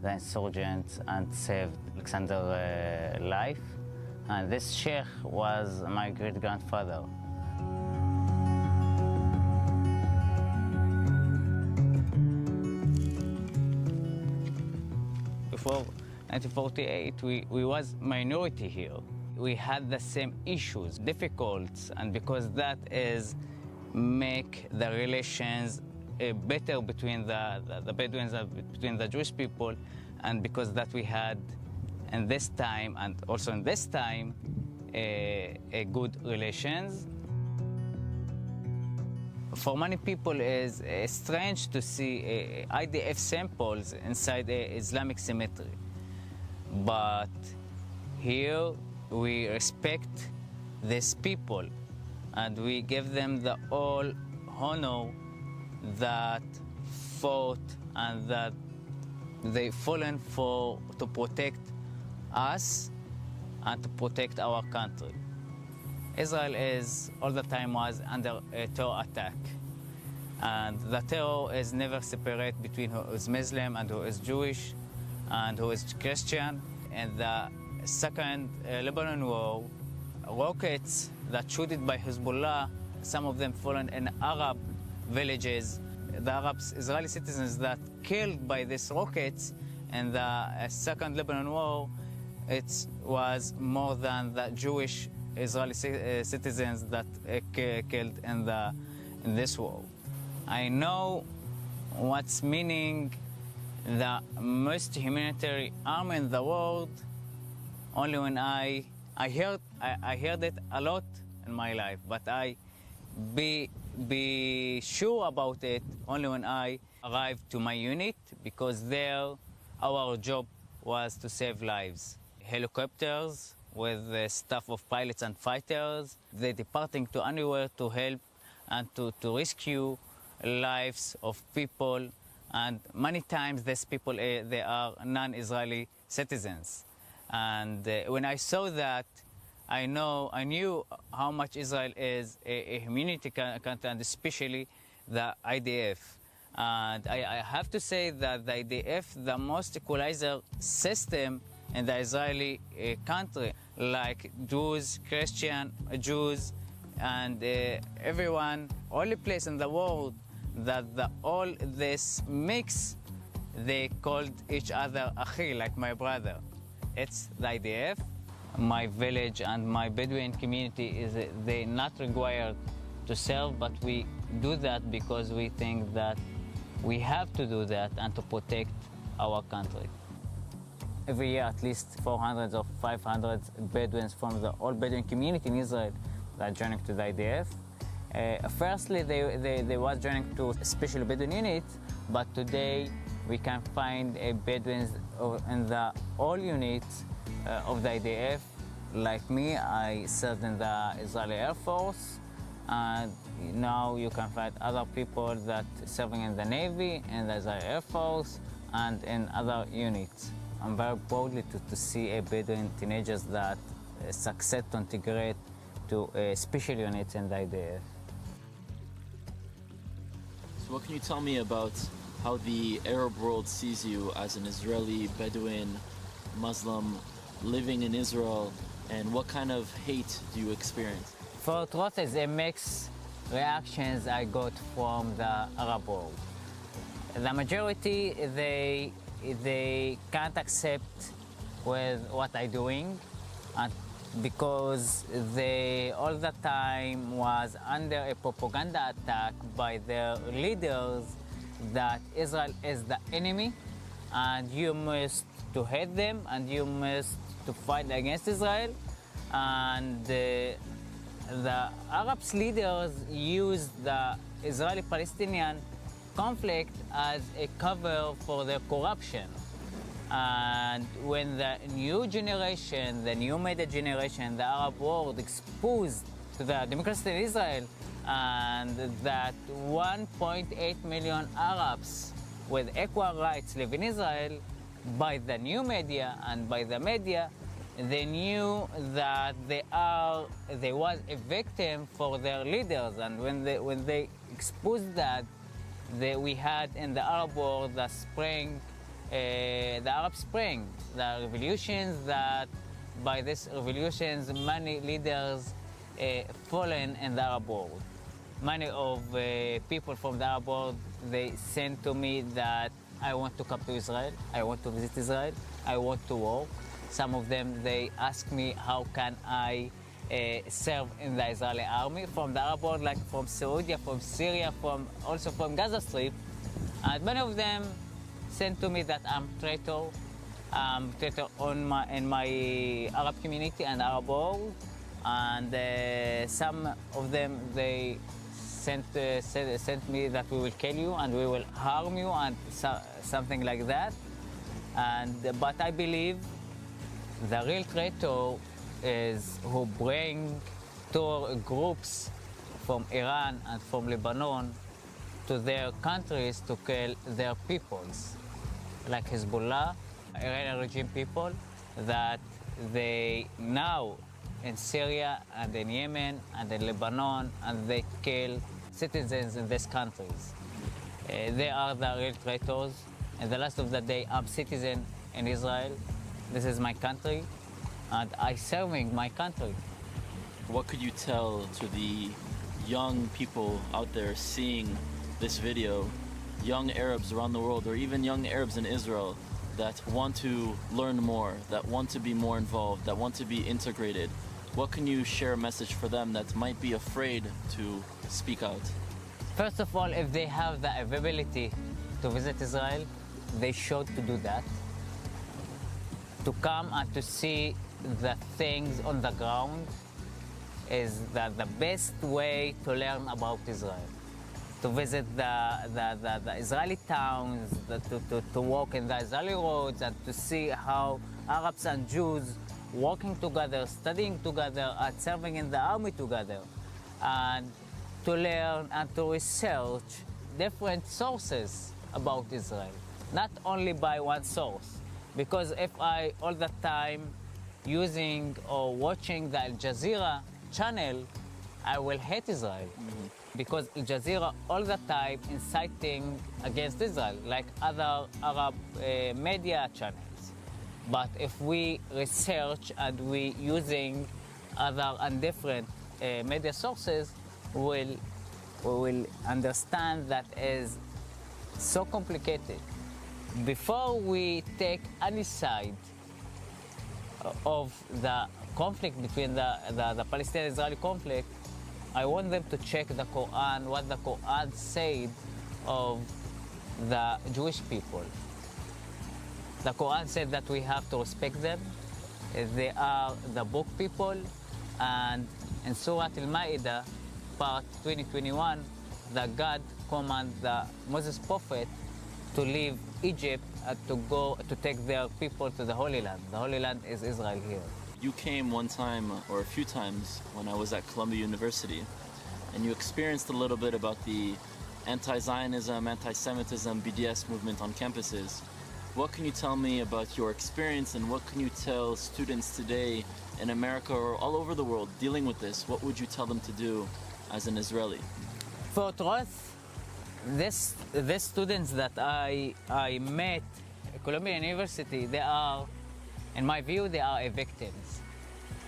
the insurgents and saved Alexander's life. And this sheikh was my great-grandfather. Before 1948, we was minority here. We had the same issues, difficult, and because that is make the relations better between the Bedouins and between the Jewish people, and because that we had in this time and also in this time a good relations. For many people, it's strange to see IDF samples inside a Islamic cemetery, but here we respect these people and we give them the all honor that fought and that they fallen for to protect us and to protect our country. Israel is all the time was under a terror attack, And the terror is never separate between who is Muslim and who is Jewish and who is Christian. In the second Lebanon war, rockets that shooted by Hezbollah, some of them fallen in Arab villages. The Arabs, Israeli citizens that killed by these rockets in the second Lebanon war, it was more than the Jewish Israeli citizens that killed in this war. I know what's meaning the most humanitarian army in the world only when I heard it a lot in my life, but I be sure about it only when I arrived to my unit, because there our job was to save lives. Helicopters with the staff of pilots and fighters, they're departing to anywhere to help and to rescue lives of people, and many times these people they are non-Israeli citizens. And when I saw that, I knew how much Israel is a humanity country, and especially the IDF. And I have to say that the IDF, the most equalizer system in the Israeli country, like Jews, Christian, Jews, and everyone, only place in the world that all this mix, they called each other Akhi, like my brother. It's the IDF. My village and my Bedouin community, they not required to serve, but we do that because we think that we have to do that and to protect our country. Every year, at least 400 or 500 Bedouins from the all Bedouin community in Israel that are joining to the IDF. Firstly, they was joining to a special Bedouin unit, but today we can find Bedouins in the all units of the IDF. Like me, I served in the Israeli Air Force, and now you can find other people that serving in the Navy, in the Israeli Air Force, and in other units. I'm very proud to see a Bedouin teenagers that succeed to integrate to special units in the IDF. So what can you tell me about how the Arab world sees you as an Israeli Bedouin Muslim living in Israel, and what kind of hate do you experience? For truth is a mixed reactions I got from the Arab world. The majority, they can't accept with what I'm doing, and because they all the time was under a propaganda attack by their leaders that Israel is the enemy and you must to hate them and you must to fight against Israel. And the Arabs leaders used the Israeli-Palestinian conflict as a cover for their corruption. And when the new generation, the new media generation, the Arab world exposed to the democracy in Israel, and that 1.8 million Arabs with equal rights live in Israel, by the new media and by the media, they knew that they was a victim for their leaders. And when they exposed that, we had in the Arab world the Arab Spring, the revolutions that by these revolutions many leaders fallen in the Arab world. Many of people from the Arab world, they sent to me that I want to come to Israel, I want to visit Israel, I want to work. Some of them, they ask me how can I serve in the Israeli army from the Arab world, like from Saudi, from Syria, also from Gaza Strip. And many of them sent to me that I'm traitor in my Arab community and Arab world. And some of them, they sent me that we will kill you and we will harm you and something like that. But I believe the real traitor is who bring tour groups from Iran and from Lebanon to their countries to kill their peoples, like Hezbollah, Iranian regime people, that they now in Syria and in Yemen and in Lebanon, and they kill citizens in these countries. They are the real traitors. And the last of the day, I'm citizen in Israel. This is my country, and I serving my country. What could you tell to the young people out there seeing this video, young Arabs around the world, or even young Arabs in Israel that want to learn more, that want to be more involved, that want to be integrated? What can you share a message for them that might be afraid to speak out? First of all, if they have the ability to visit Israel, they should to do that. To come and to see the things on the ground is the best way to learn about Israel. To visit the Israeli towns, to walk in the Israeli roads, and to see how Arabs and Jews working together, studying together, and serving in the army together, and to learn and to research different sources about Israel, not only by one source. Because if I all the time using or watching the Al Jazeera channel, I will hate Israel. Because Al Jazeera all the time inciting against Israel, like other Arab media channels. But if we research and we using other and different media sources, we will understand that is so complicated. Before we take any side of the conflict between the Palestinian-Israeli conflict, I want them to check the Quran, what the Quran said of the Jewish people. The Quran said that we have to respect them. They are the book people, and in Surah Al-Ma'idah, part 2021, that God command the Moses prophet to leave Egypt and to go to take their people to the Holy Land. The Holy Land is Israel here. You came one time or a few times when I was at Columbia University, and you experienced a little bit about the anti-Zionism, anti-Semitism, BDS movement on campuses. What can you tell me about your experience, and what can you tell students today in America or all over the world dealing with this? What would you tell them to do as an Israeli? For truth, these students that I met at Columbia University, they are, in my view, they are victims.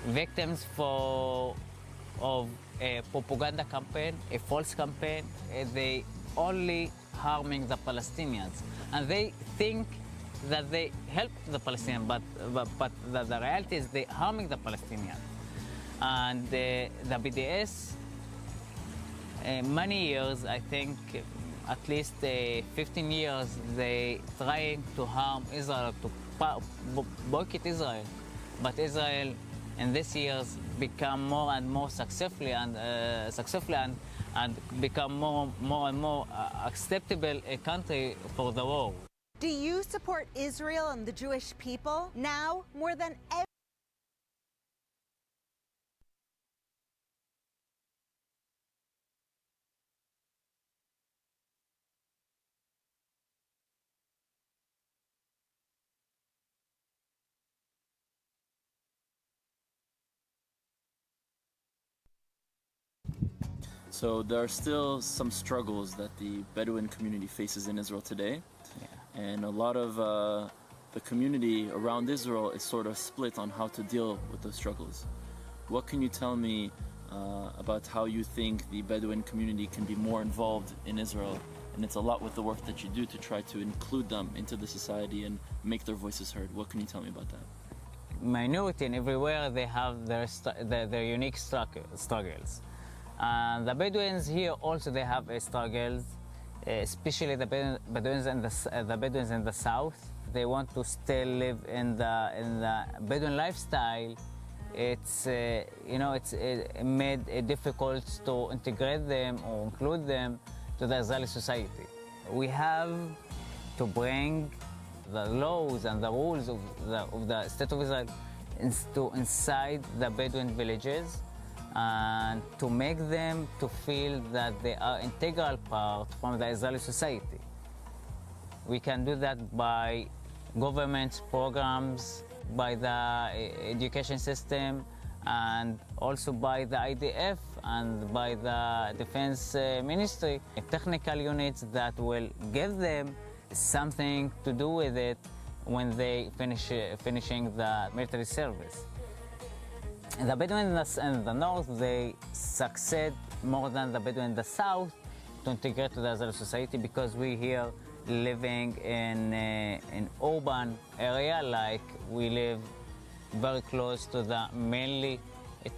Victims of a propaganda campaign, a false campaign. They only harming the Palestinians, and they think that they help the Palestinians, but the reality is they harming the Palestinians. And the BDS, many years, I think at least 15 years, they trying to harm Israel, to boycott Israel. But Israel in these years become more and more successful and become more and more acceptable a country for the world. Do you support Israel and the Jewish people now more than ever? So there are still some struggles that the Bedouin community faces in Israel today. Yeah. And a lot of the community around Israel is sort of split on how to deal with those struggles. What can you tell me about how you think the Bedouin community can be more involved in Israel? And it's a lot with the work that you do to try to include them into the society and make their voices heard. What can you tell me about that? Minority, and everywhere they have their unique struggles. And the Bedouins here also they have struggles, especially the Bedouins in the south. They want to still live in the Bedouin lifestyle. It's it's made it difficult to integrate them or include them to the Israeli society. We have to bring the laws and the rules of the State of Israel inside the Bedouin villages, and to make them to feel that they are integral part from the Israeli society. We can do that by government programs, by the education system, and also by the IDF and by the Defense Ministry, technical units that will give them something to do with it when they finishing the military service. The Bedouin in the north, they succeed more than the Bedouin in the south to integrate to the Israeli society, because we here living in an urban area, like we live very close to the mainly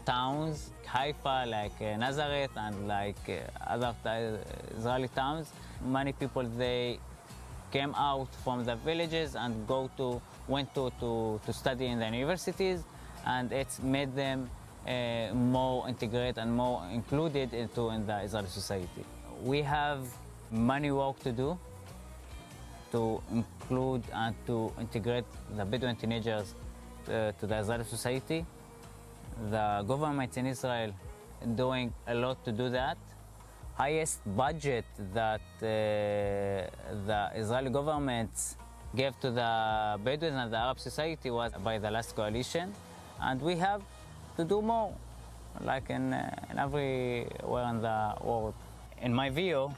towns, Haifa, like Nazareth, and like other Israeli towns. Many people, they came out from the villages and went to study in the universities, and it's made them more integrated and more included in the Israeli society. We have many work to do to include and to integrate the Bedouin teenagers to the Israeli society. The government in Israel doing a lot to do that. Highest budget that the Israeli government gave to the Bedouins and the Arab society was by the last coalition, and we have to do more, like in everywhere in the world. In my view,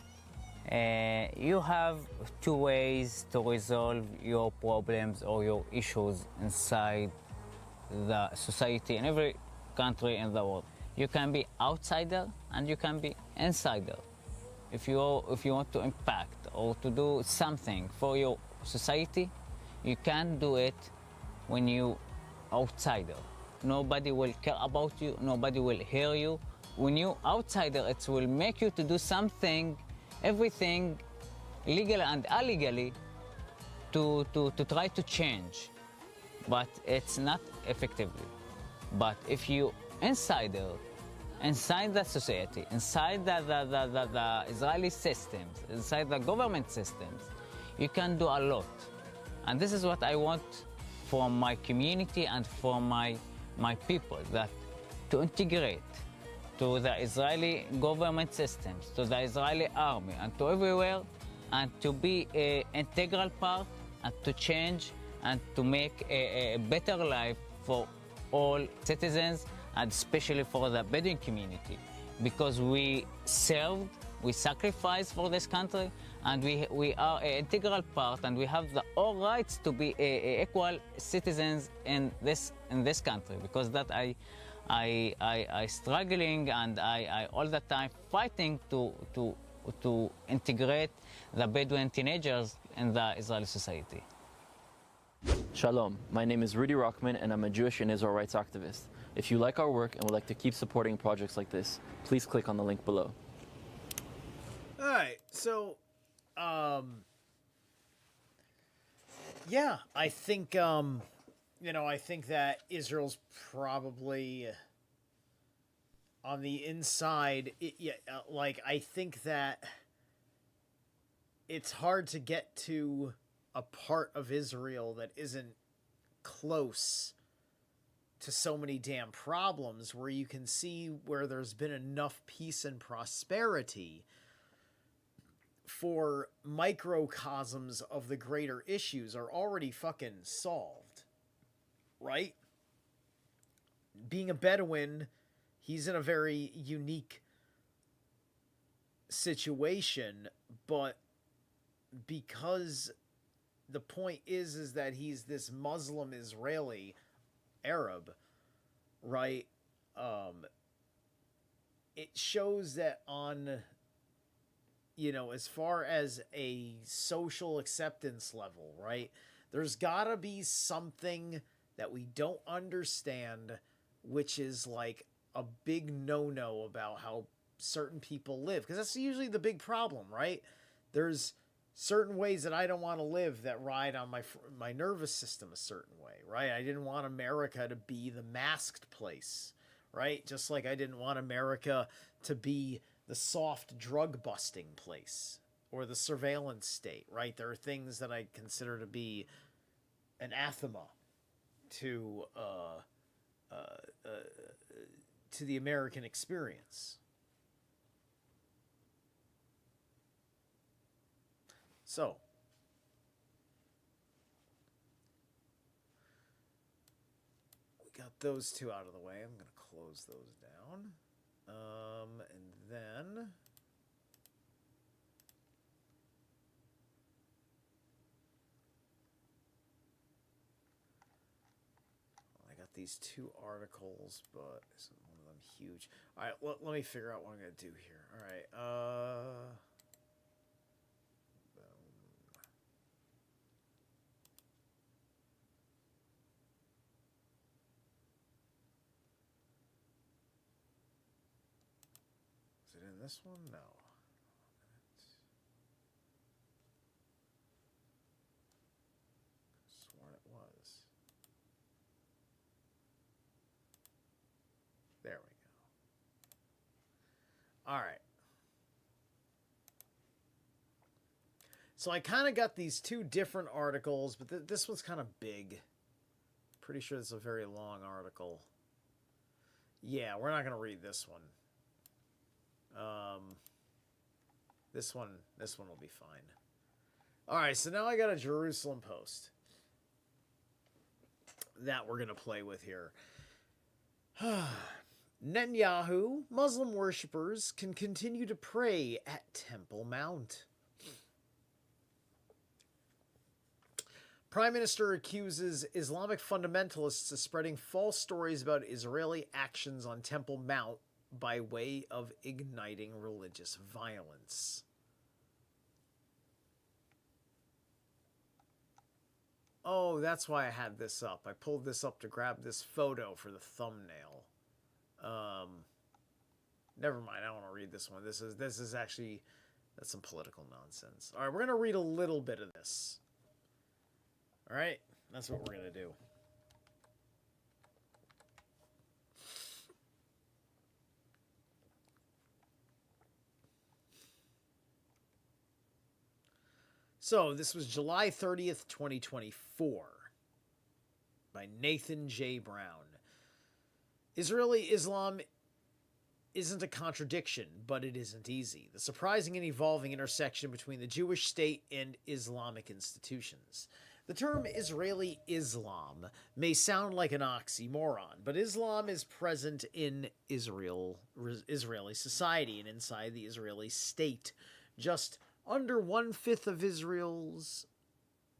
you have two ways to resolve your problems or your issues inside the society in every country in the world. You can be outsider and you can be insider. If you want to impact or to do something for your society, you can't do it when you outsider. Nobody will care about you, nobody will hear you. When you outsider, it will make you to do something, everything legally and illegally to try to change, but it's not effectively. But if you insider, inside the society, inside the Israeli systems, inside the government systems, you can do a lot. And this is what I want from my community and from my people, that to integrate to the Israeli government systems, to the Israeli army, and to everywhere, and to be an integral part, and to change, and to make a better life for all citizens, and especially for the Bedouin community, because we served, we sacrificed for this country, and we are an integral part, and we have all rights to be equal citizens in this country, because that I struggling, and I all the time fighting to integrate the Bedouin teenagers in the Israeli society. Shalom, my name is Rudy Rockman and I'm a Jewish and Israel rights activist. If you like our work and would like to keep supporting projects like this, please click on the link below. All right, so, yeah, I think, I think that Israel's probably on the inside. I think that it's hard to get to a part of Israel that isn't close to so many damn problems, where you can see where there's been enough peace and prosperity for microcosms of the greater issues are already fucking solved, right? Being a Bedouin, he's in a very unique situation, but because the point is that he's this Muslim Israeli Arab, right? It shows that on, as far as a social acceptance level, right? There's gotta be something that we don't understand, which is like a big no-no about how certain people live. Because that's usually the big problem, right? There's certain ways that I don't want to live that ride on my nervous system a certain way, right? I didn't want America to be the masked place, right? Just like I didn't want America to be the soft drug busting place or the surveillance state, right? There are things that I consider to be anathema to the American experience. So, we got got those two out of the way. I'm going to close those down. And then... I got these two articles, but isn't one of them huge? All right, let me figure out what I'm going to do here. All right, is it in this one? No. Sworn it was. There we go. All right. So I kind of got these two different articles, but this one's kind of big. Pretty sure it's a very long article. Yeah, we're not going to read this one. This one will be fine. All right, so now I got a Jerusalem Post that we're going to play with here. Netanyahu, Muslim worshippers can continue to pray at Temple Mount. Prime Minister accuses Islamic fundamentalists of spreading false stories about Israeli actions on Temple Mount by way of igniting religious violence. Oh, that's why I had this up. I pulled this up to grab this photo for the thumbnail. Never mind. I don't want to read this one. This is actually, that's some political nonsense. All right, we're going to read a little bit of this. All right, that's what we're going to do. So, this was July 30th, 2024, by Nathan J. Brown. Israeli Islam isn't a contradiction, but it isn't easy. The surprising and evolving intersection between the Jewish state and Islamic institutions. The term Israeli Islam may sound like an oxymoron, but Islam is present in Israeli society and inside the Israeli state. Just under 1/5 of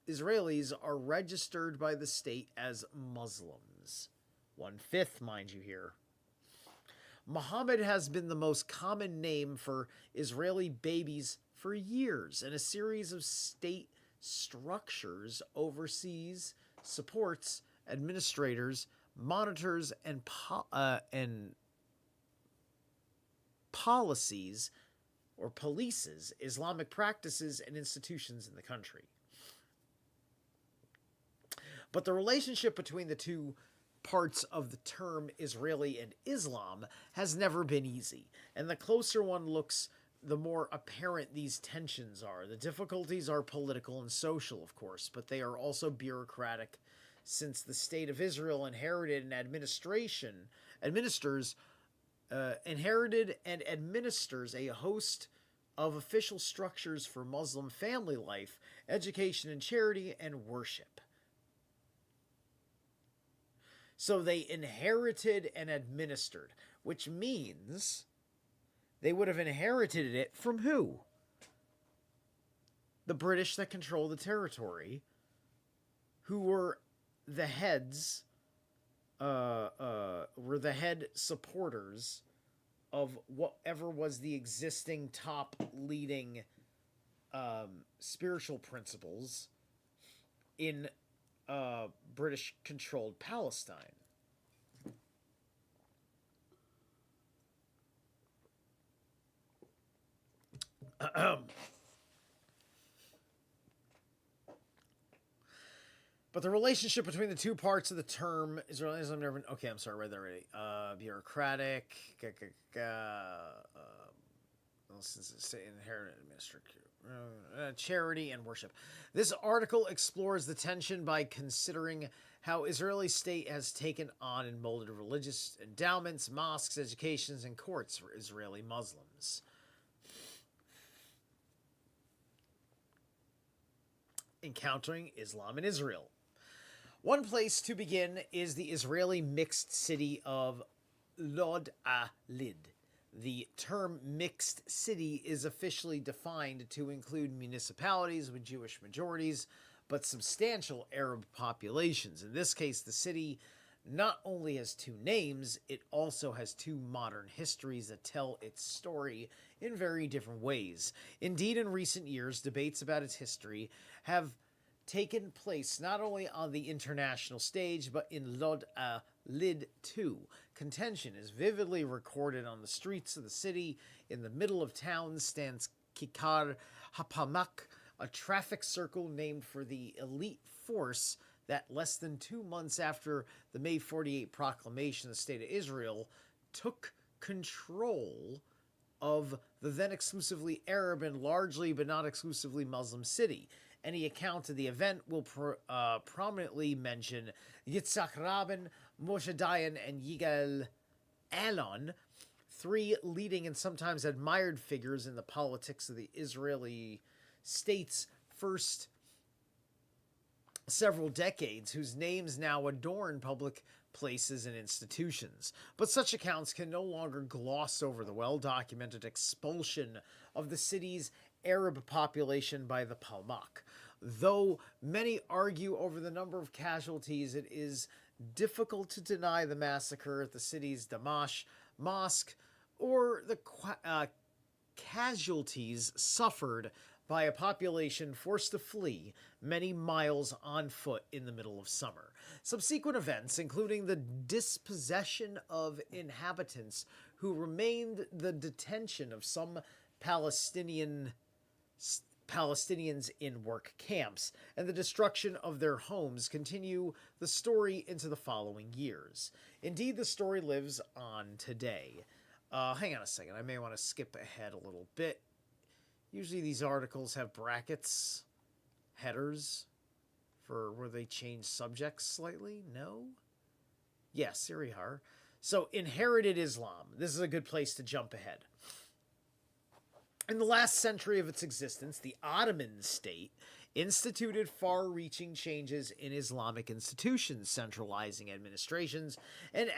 Israelis are registered by the state as Muslims. 1/5, mind you here. Muhammad has been the most common name for Israeli babies for years, and a series of state structures oversees, supports, administrators, monitors, and policies or polices Islamic practices and institutions in the country. But the relationship between the two parts of the term Israeli and Islam has never been easy, and the closer one looks, the more apparent these tensions are. The difficulties are political and social, of course, but they are also bureaucratic, since the state of Israel inherited and administers a host of official structures for Muslim family life, education and charity, and worship. So they inherited and administered, which means they would have inherited it from who? The British that controlled the territory, who were the heads, were the head supporters of whatever was the existing top leading spiritual principles in British-controlled Palestine. But the relationship between the two parts of the term Israelism never... Okay, I'm sorry, I read that already. Bureaucratic... since it's inherited administrative... charity and worship. This article explores the tension by considering how Israeli state has taken on and molded religious endowments, mosques, educations, and courts for Israeli Muslims. Encountering Islam in Israel. One place to begin is the Israeli mixed city of Lod Alid. The term mixed city is officially defined to include municipalities with Jewish majorities, but substantial Arab populations. In this case, the city not only has two names, it also has two modern histories that tell its story in very different ways. Indeed, in recent years, debates about its history have taken place not only on the international stage, but in Lod Lid too. Contention is vividly recorded on the streets of the city. In the middle of town stands Kikar Hapamak, a traffic circle named for the elite force that less than 2 months after the May 48 proclamation of the State of Israel took control of the then exclusively Arab and largely but not exclusively Muslim city. Any account of the event will prominently mention Yitzhak Rabin, Moshe Dayan, and Yigal Allon, three leading and sometimes admired figures in the politics of the Israeli state's first several decades, whose names now adorn public places and institutions. But such accounts can no longer gloss over the well-documented expulsion of the city's Arab population by the Palmach. Though many argue over the number of casualties, it is difficult to deny the massacre at the city's Damash mosque or the casualties suffered by a population forced to flee many miles on foot in the middle of summer. Subsequent events, including the dispossession of inhabitants who remained, the detention of some Palestinians in work camps, and the destruction of their homes, continue the story into the following years. Indeed, the story lives on today. Hang on a second, I may want to skip ahead a little bit. Usually these articles have brackets, headers, for where they change subjects slightly. No? Yes, here we are. So, inherited Islam. This is a good place to jump ahead. In the last century of its existence, the Ottoman state instituted far-reaching changes in Islamic institutions, centralizing administrations and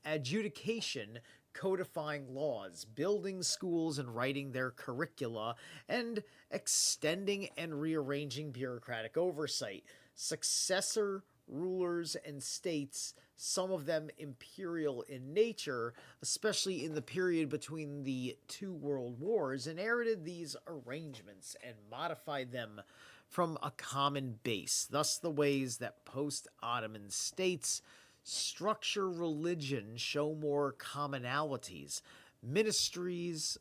adjudication, codifying laws, building schools and writing their curricula, and extending and rearranging bureaucratic oversight. Successor rulers and states, some of them imperial in nature, especially in the period between the two world wars, inherited these arrangements and modified them from a common base. Thus, the ways that post-Ottoman states structure religion show more commonalities. Ministries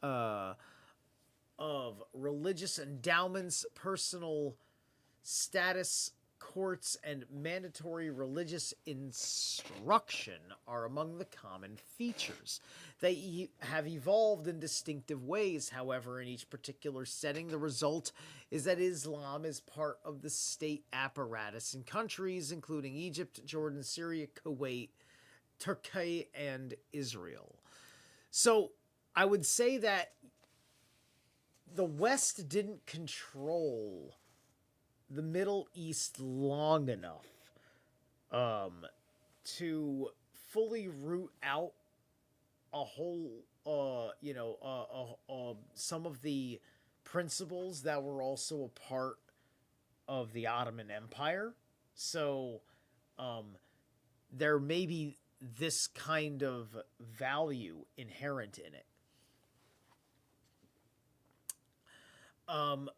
of religious endowments, personal status, courts, and mandatory religious instruction are among the common features. They have evolved in distinctive ways, however, in each particular setting. The result is that Islam is part of the state apparatus in countries including Egypt, Jordan, Syria, Kuwait, Turkey, and Israel. So I would say that the West didn't control the Middle East long enough to fully root out a whole, some of the principles that were also a part of the Ottoman Empire. So there may be this kind of value inherent in it.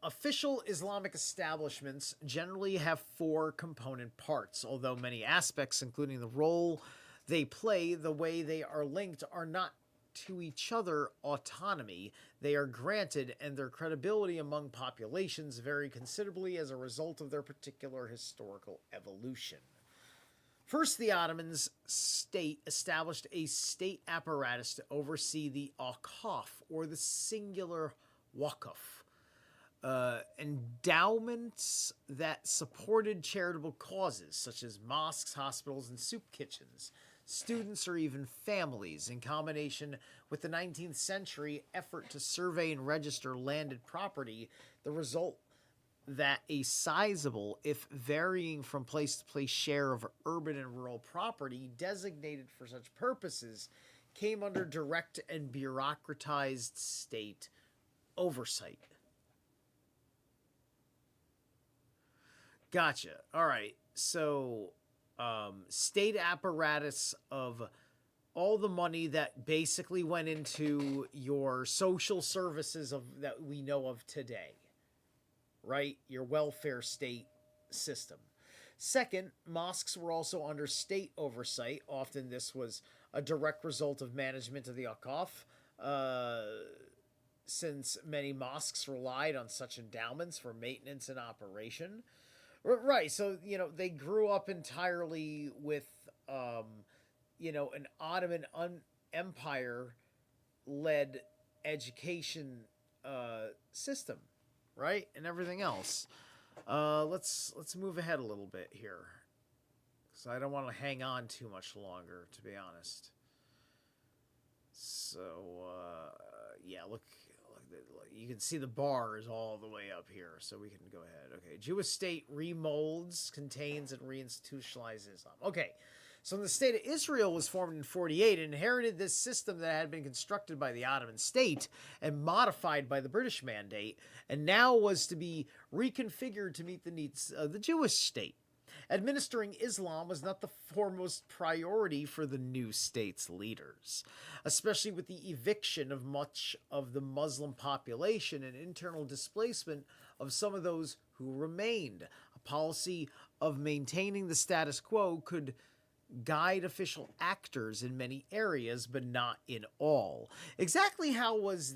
Official Islamic establishments generally have 4 component parts, although many aspects, including the role they play, the way they are linked, are not to each other autonomy. They are granted, and their credibility among populations vary considerably as a result of their particular historical evolution. First, the Ottomans state established a state apparatus to oversee the Awqaf, or the singular Waqf. Endowments that supported charitable causes such as mosques, hospitals, and soup kitchens, students, or even families, in combination with the 19th century effort to survey and register landed property. The result that a sizable, if varying from place to place, share of urban and rural property designated for such purposes came under direct and bureaucratized state oversight. Gotcha. All right. So, state apparatus of all the money that basically went into your social services of that we know of today, right? Your welfare state system. Second, mosques were also under state oversight. Often this was a direct result of management of the Aqaf, since many mosques relied on such endowments for maintenance and operation. Right, so, they grew up entirely with, an Ottoman Empire-led education system, right? And everything else. Let's move ahead a little bit here, because I don't want to hang on too much longer, to be honest. So, yeah, look, you can see the bar is all the way up here, so we can go ahead. Okay, Jewish state remolds, contains, and reinstitutionalizes Islam. Okay, so the state of Israel was formed in 48 and inherited this system that had been constructed by the Ottoman state and modified by the British Mandate, and now was to be reconfigured to meet the needs of the Jewish state. Administering Islam was not the foremost priority for the new state's leaders, especially with the eviction of much of the Muslim population and internal displacement of some of those who remained. A policy of maintaining the status quo could guide official actors in many areas, but not in all. Exactly how was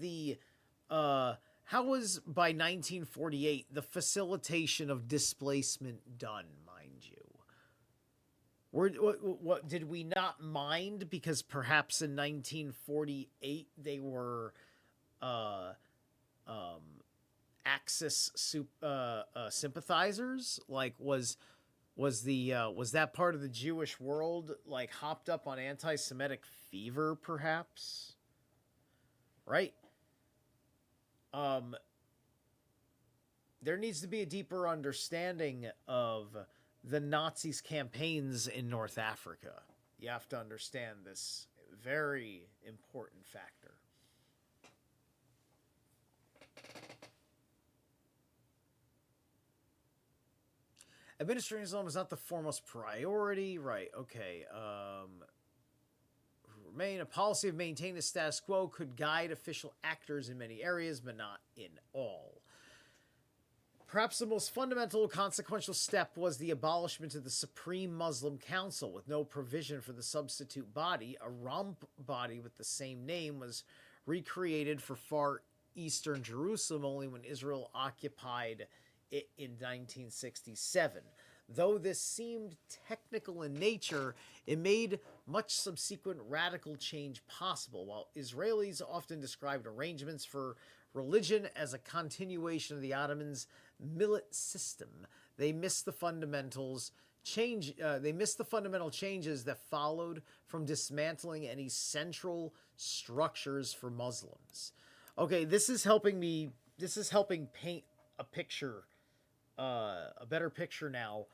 by 1948 the facilitation of displacement done, mind you? What did we not mind because perhaps in 1948 they were Axis sympathizers? Like, was that part of the Jewish world like hopped up on anti-Semitic fever, perhaps? Right? There needs to be a deeper understanding of the Nazis' campaigns in North Africa. You have to understand this very important factor. Administering Islam is not the foremost priority. Right, okay. Remain a policy of maintaining the status quo could guide official actors in many areas, but not in all. Perhaps the most fundamental consequential step was the abolishment of the Supreme Muslim Council, with no provision for the substitute body. A rump body with the same name was recreated for far eastern Jerusalem only when Israel occupied it in 1967. Though this seemed technical in nature, it made much subsequent radical change possible. While Israelis often described arrangements for religion as a continuation of the Ottomans' millet system, they missed the fundamental changes that followed from dismantling any central structures for Muslims. Okay, this is helping paint a picture, a better picture now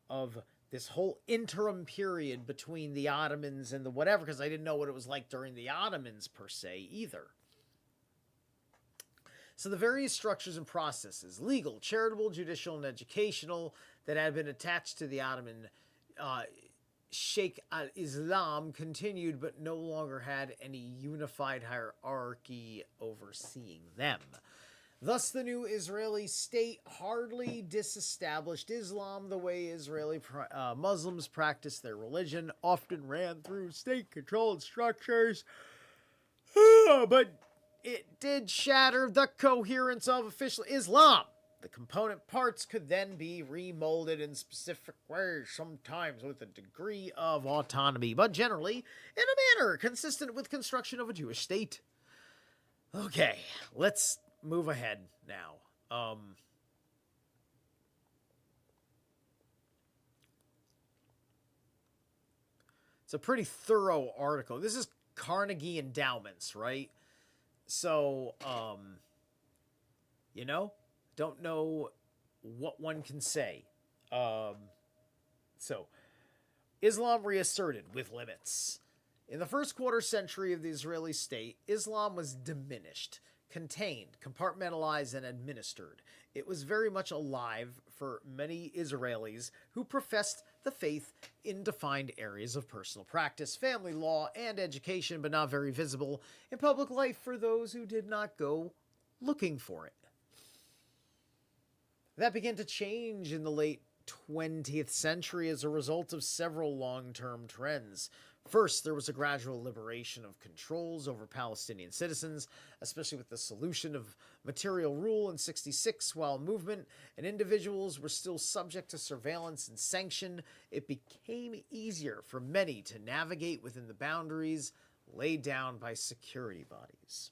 of this whole interim period between the Ottomans and the whatever, because I didn't know what it was like during the Ottomans per se either. So the various structures and processes, legal, charitable, judicial, and educational, that had been attached to the Ottoman Sheikh al-Islam continued, but no longer had any unified hierarchy overseeing them. Thus, the new Israeli state hardly disestablished Islam the way Israeli Muslims practiced their religion, often ran through state-controlled structures, but it did shatter the coherence of official Islam. The component parts could then be remolded in specific ways, sometimes with a degree of autonomy, but generally in a manner consistent with construction of a Jewish state. Okay, let's move ahead now. It's a pretty thorough article. This is Carnegie Endowments, right? So, don't know what one can say. So, Islam reasserted with limits. In the first quarter century of the Israeli state, Islam was diminished, contained, compartmentalized, and administered. It was very much alive for many Israelis who professed the faith in defined areas of personal practice, family law, and education, but not very visible in public life for those who did not go looking for it. That began to change in the late 20th century as a result of several long-term trends. First, there was a gradual liberation of controls over Palestinian citizens, especially with the solution of material rule in '66. While movement and individuals were still subject to surveillance and sanction, it became easier for many to navigate within the boundaries laid down by security bodies.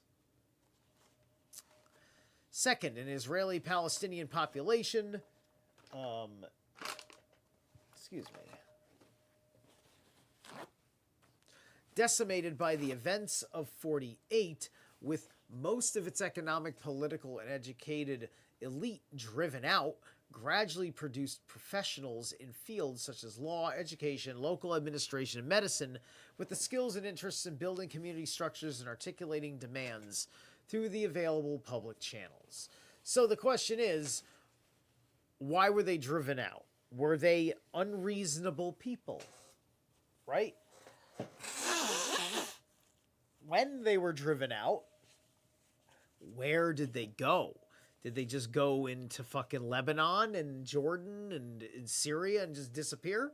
Second, an Israeli-Palestinian population, decimated by the events of '48, with most of its economic, political, and educated elite driven out, gradually produced professionals in fields such as law, education, local administration, and medicine, with the skills and interests in building community structures and articulating demands through the available public channels. So the question is, why were they driven out? Were they unreasonable people? Right? When they were driven out, where did they go? Did they just go into fucking Lebanon and Jordan and in Syria and just disappear?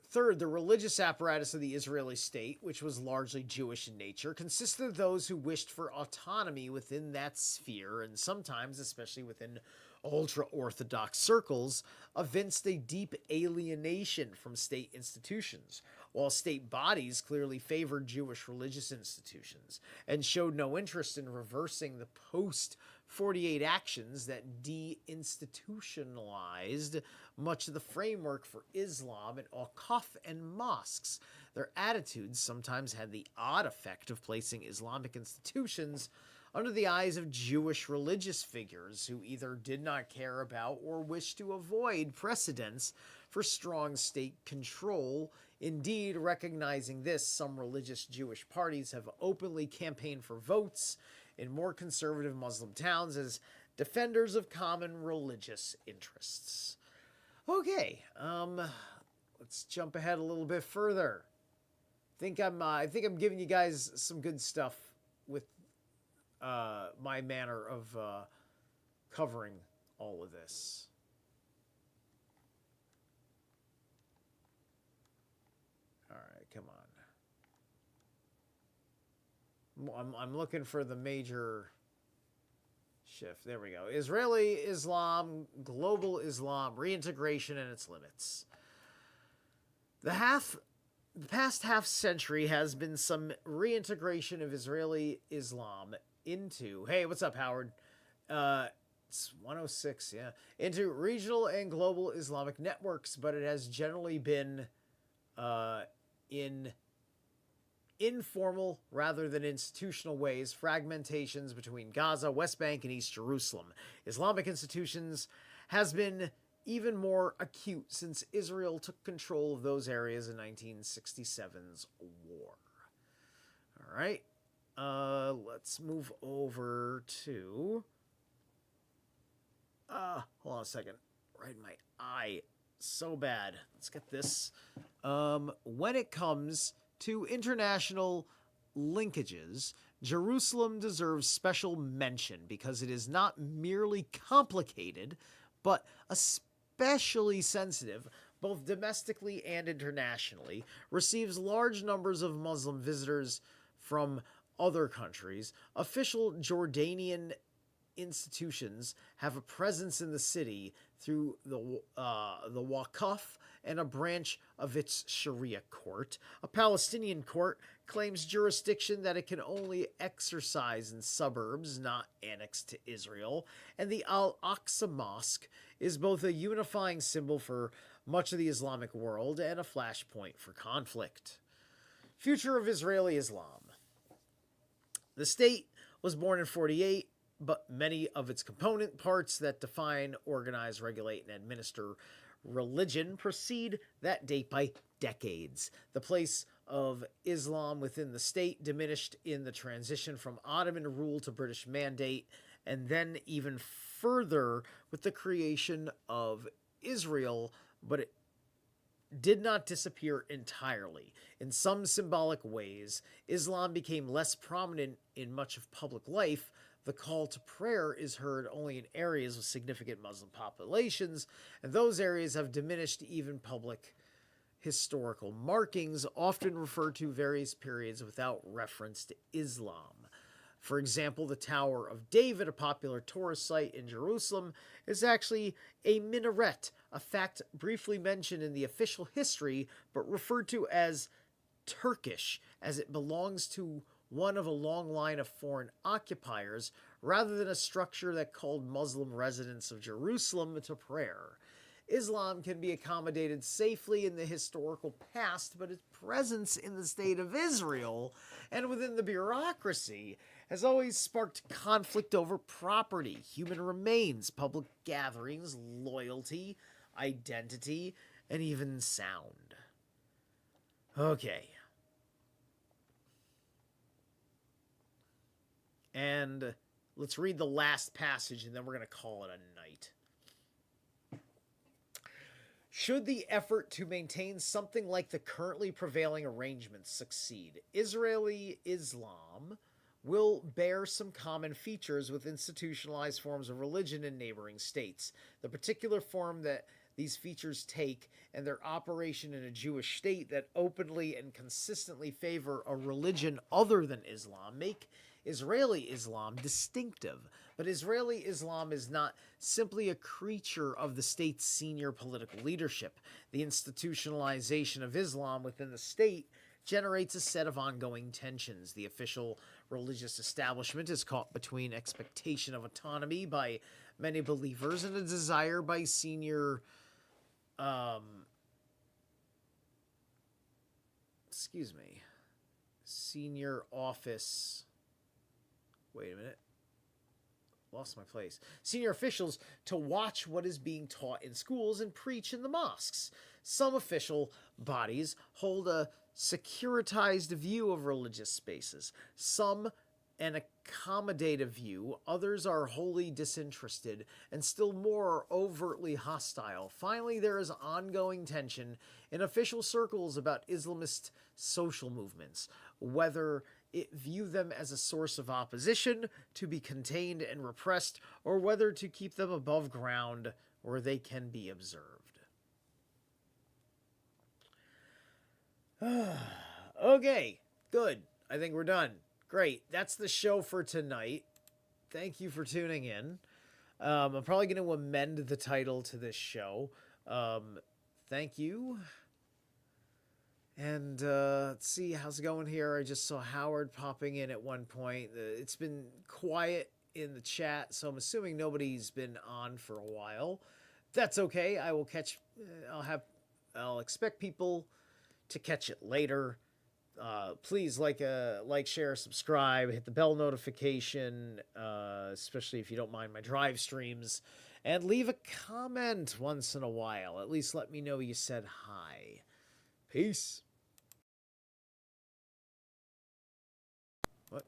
Third, the religious apparatus of the Israeli state, which was largely Jewish in nature, consisted of those who wished for autonomy within that sphere, and sometimes, especially within ultra-Orthodox circles, evinced a deep alienation from state institutions, while state bodies clearly favored Jewish religious institutions and showed no interest in reversing the post-48 actions that deinstitutionalized much of the framework for Islam and Awqaf and mosques. Their attitudes sometimes had the odd effect of placing Islamic institutions under the eyes of Jewish religious figures who either did not care about or wished to avoid precedents for strong state control. Indeed, recognizing this, some religious Jewish parties have openly campaigned for votes in more conservative Muslim towns as defenders of common religious interests. Okay, let's jump ahead a little bit further. I think I'm giving you guys some good stuff with my manner of covering all of this. All right, come on. I'm looking for the major shift. There we go. Israeli Islam, global Islam, reintegration and its limits. The past half century has been some reintegration of Israeli Islam into, hey, what's up, Howard? It's 106, yeah. Into regional and global Islamic networks, but it has generally been in informal rather than institutional ways, fragmentations between Gaza, West Bank, and East Jerusalem. Islamic institutions has been even more acute since Israel took control of those areas in 1967's war. All right. Let's move over to... hold on a second. Right in my eye. So bad. Let's get this. When it comes to international linkages, Jerusalem deserves special mention because it is not merely complicated, but especially sensitive, both domestically and internationally, receives large numbers of Muslim visitors from other countries. Official Jordanian institutions have a presence in the city through the Waqf and a branch of its Sharia court. A Palestinian court claims jurisdiction that it can only exercise in suburbs not annexed to Israel, and the Al-Aqsa Mosque is both a unifying symbol for much of the Islamic world and a flashpoint for conflict. Future of Israeli Islam. The state was born in 48, but many of its component parts that define, organize, regulate, and administer religion precede that date by decades. The place of Islam within the state diminished in the transition from Ottoman rule to British mandate, and then even further with the creation of Israel, but it did not disappear entirely. In some symbolic ways, Islam became less prominent in much of public life. The call to prayer is heard only in areas with significant Muslim populations, and those areas have diminished even public historical markings, often refer to various periods without reference to Islam. For example, the Tower of David, a popular tourist site in Jerusalem, is actually a minaret, a fact briefly mentioned in the official history, but referred to as Turkish, as it belongs to one of a long line of foreign occupiers, rather than a structure that called Muslim residents of Jerusalem to prayer. Islam can be accommodated safely in the historical past, but its presence in the state of Israel and within the bureaucracy has always sparked conflict over property, human remains, public gatherings, loyalty, identity, and even sound. Okay. And let's read the last passage, and then we're going to call it a night. Should the effort to maintain something like the currently prevailing arrangements succeed, Israeli Islam will bear some common features with institutionalized forms of religion in neighboring states. The particular form that these features take and their operation in a Jewish state that openly and consistently favor a religion other than Islam make Israeli Islam distinctive. But Israeli Islam is not simply a creature of the state's senior political leadership. The institutionalization of Islam within the state generates a set of ongoing tensions. The official religious establishment is caught between expectation of autonomy by many believers and a desire by senior senior office. Wait a minute. Lost my place. Senior officials to watch what is being taught in schools and preach in the mosques. Some official bodies hold a securitized view of religious spaces. Some an accommodative view, others are wholly disinterested, and still more overtly hostile. Finally, there is ongoing tension in official circles about Islamist social movements, whether it view them as a source of opposition to be contained and repressed, or whether to keep them above ground where they can be observed. Okay, good. I think we're done. Great. That's the show for tonight. Thank you for tuning in. I'm probably going to amend the title to this show. Thank you. And let's see, how's it going here? I just saw Howard popping in at one point. It's been quiet in the chat, so I'm assuming nobody's been on for a while. That's okay. I will catch. I'll expect people to catch it later. Please like, share, subscribe, hit the bell notification, especially if you don't mind my drive streams, and leave a comment once in a while. At least let me know you said hi. Peace. What?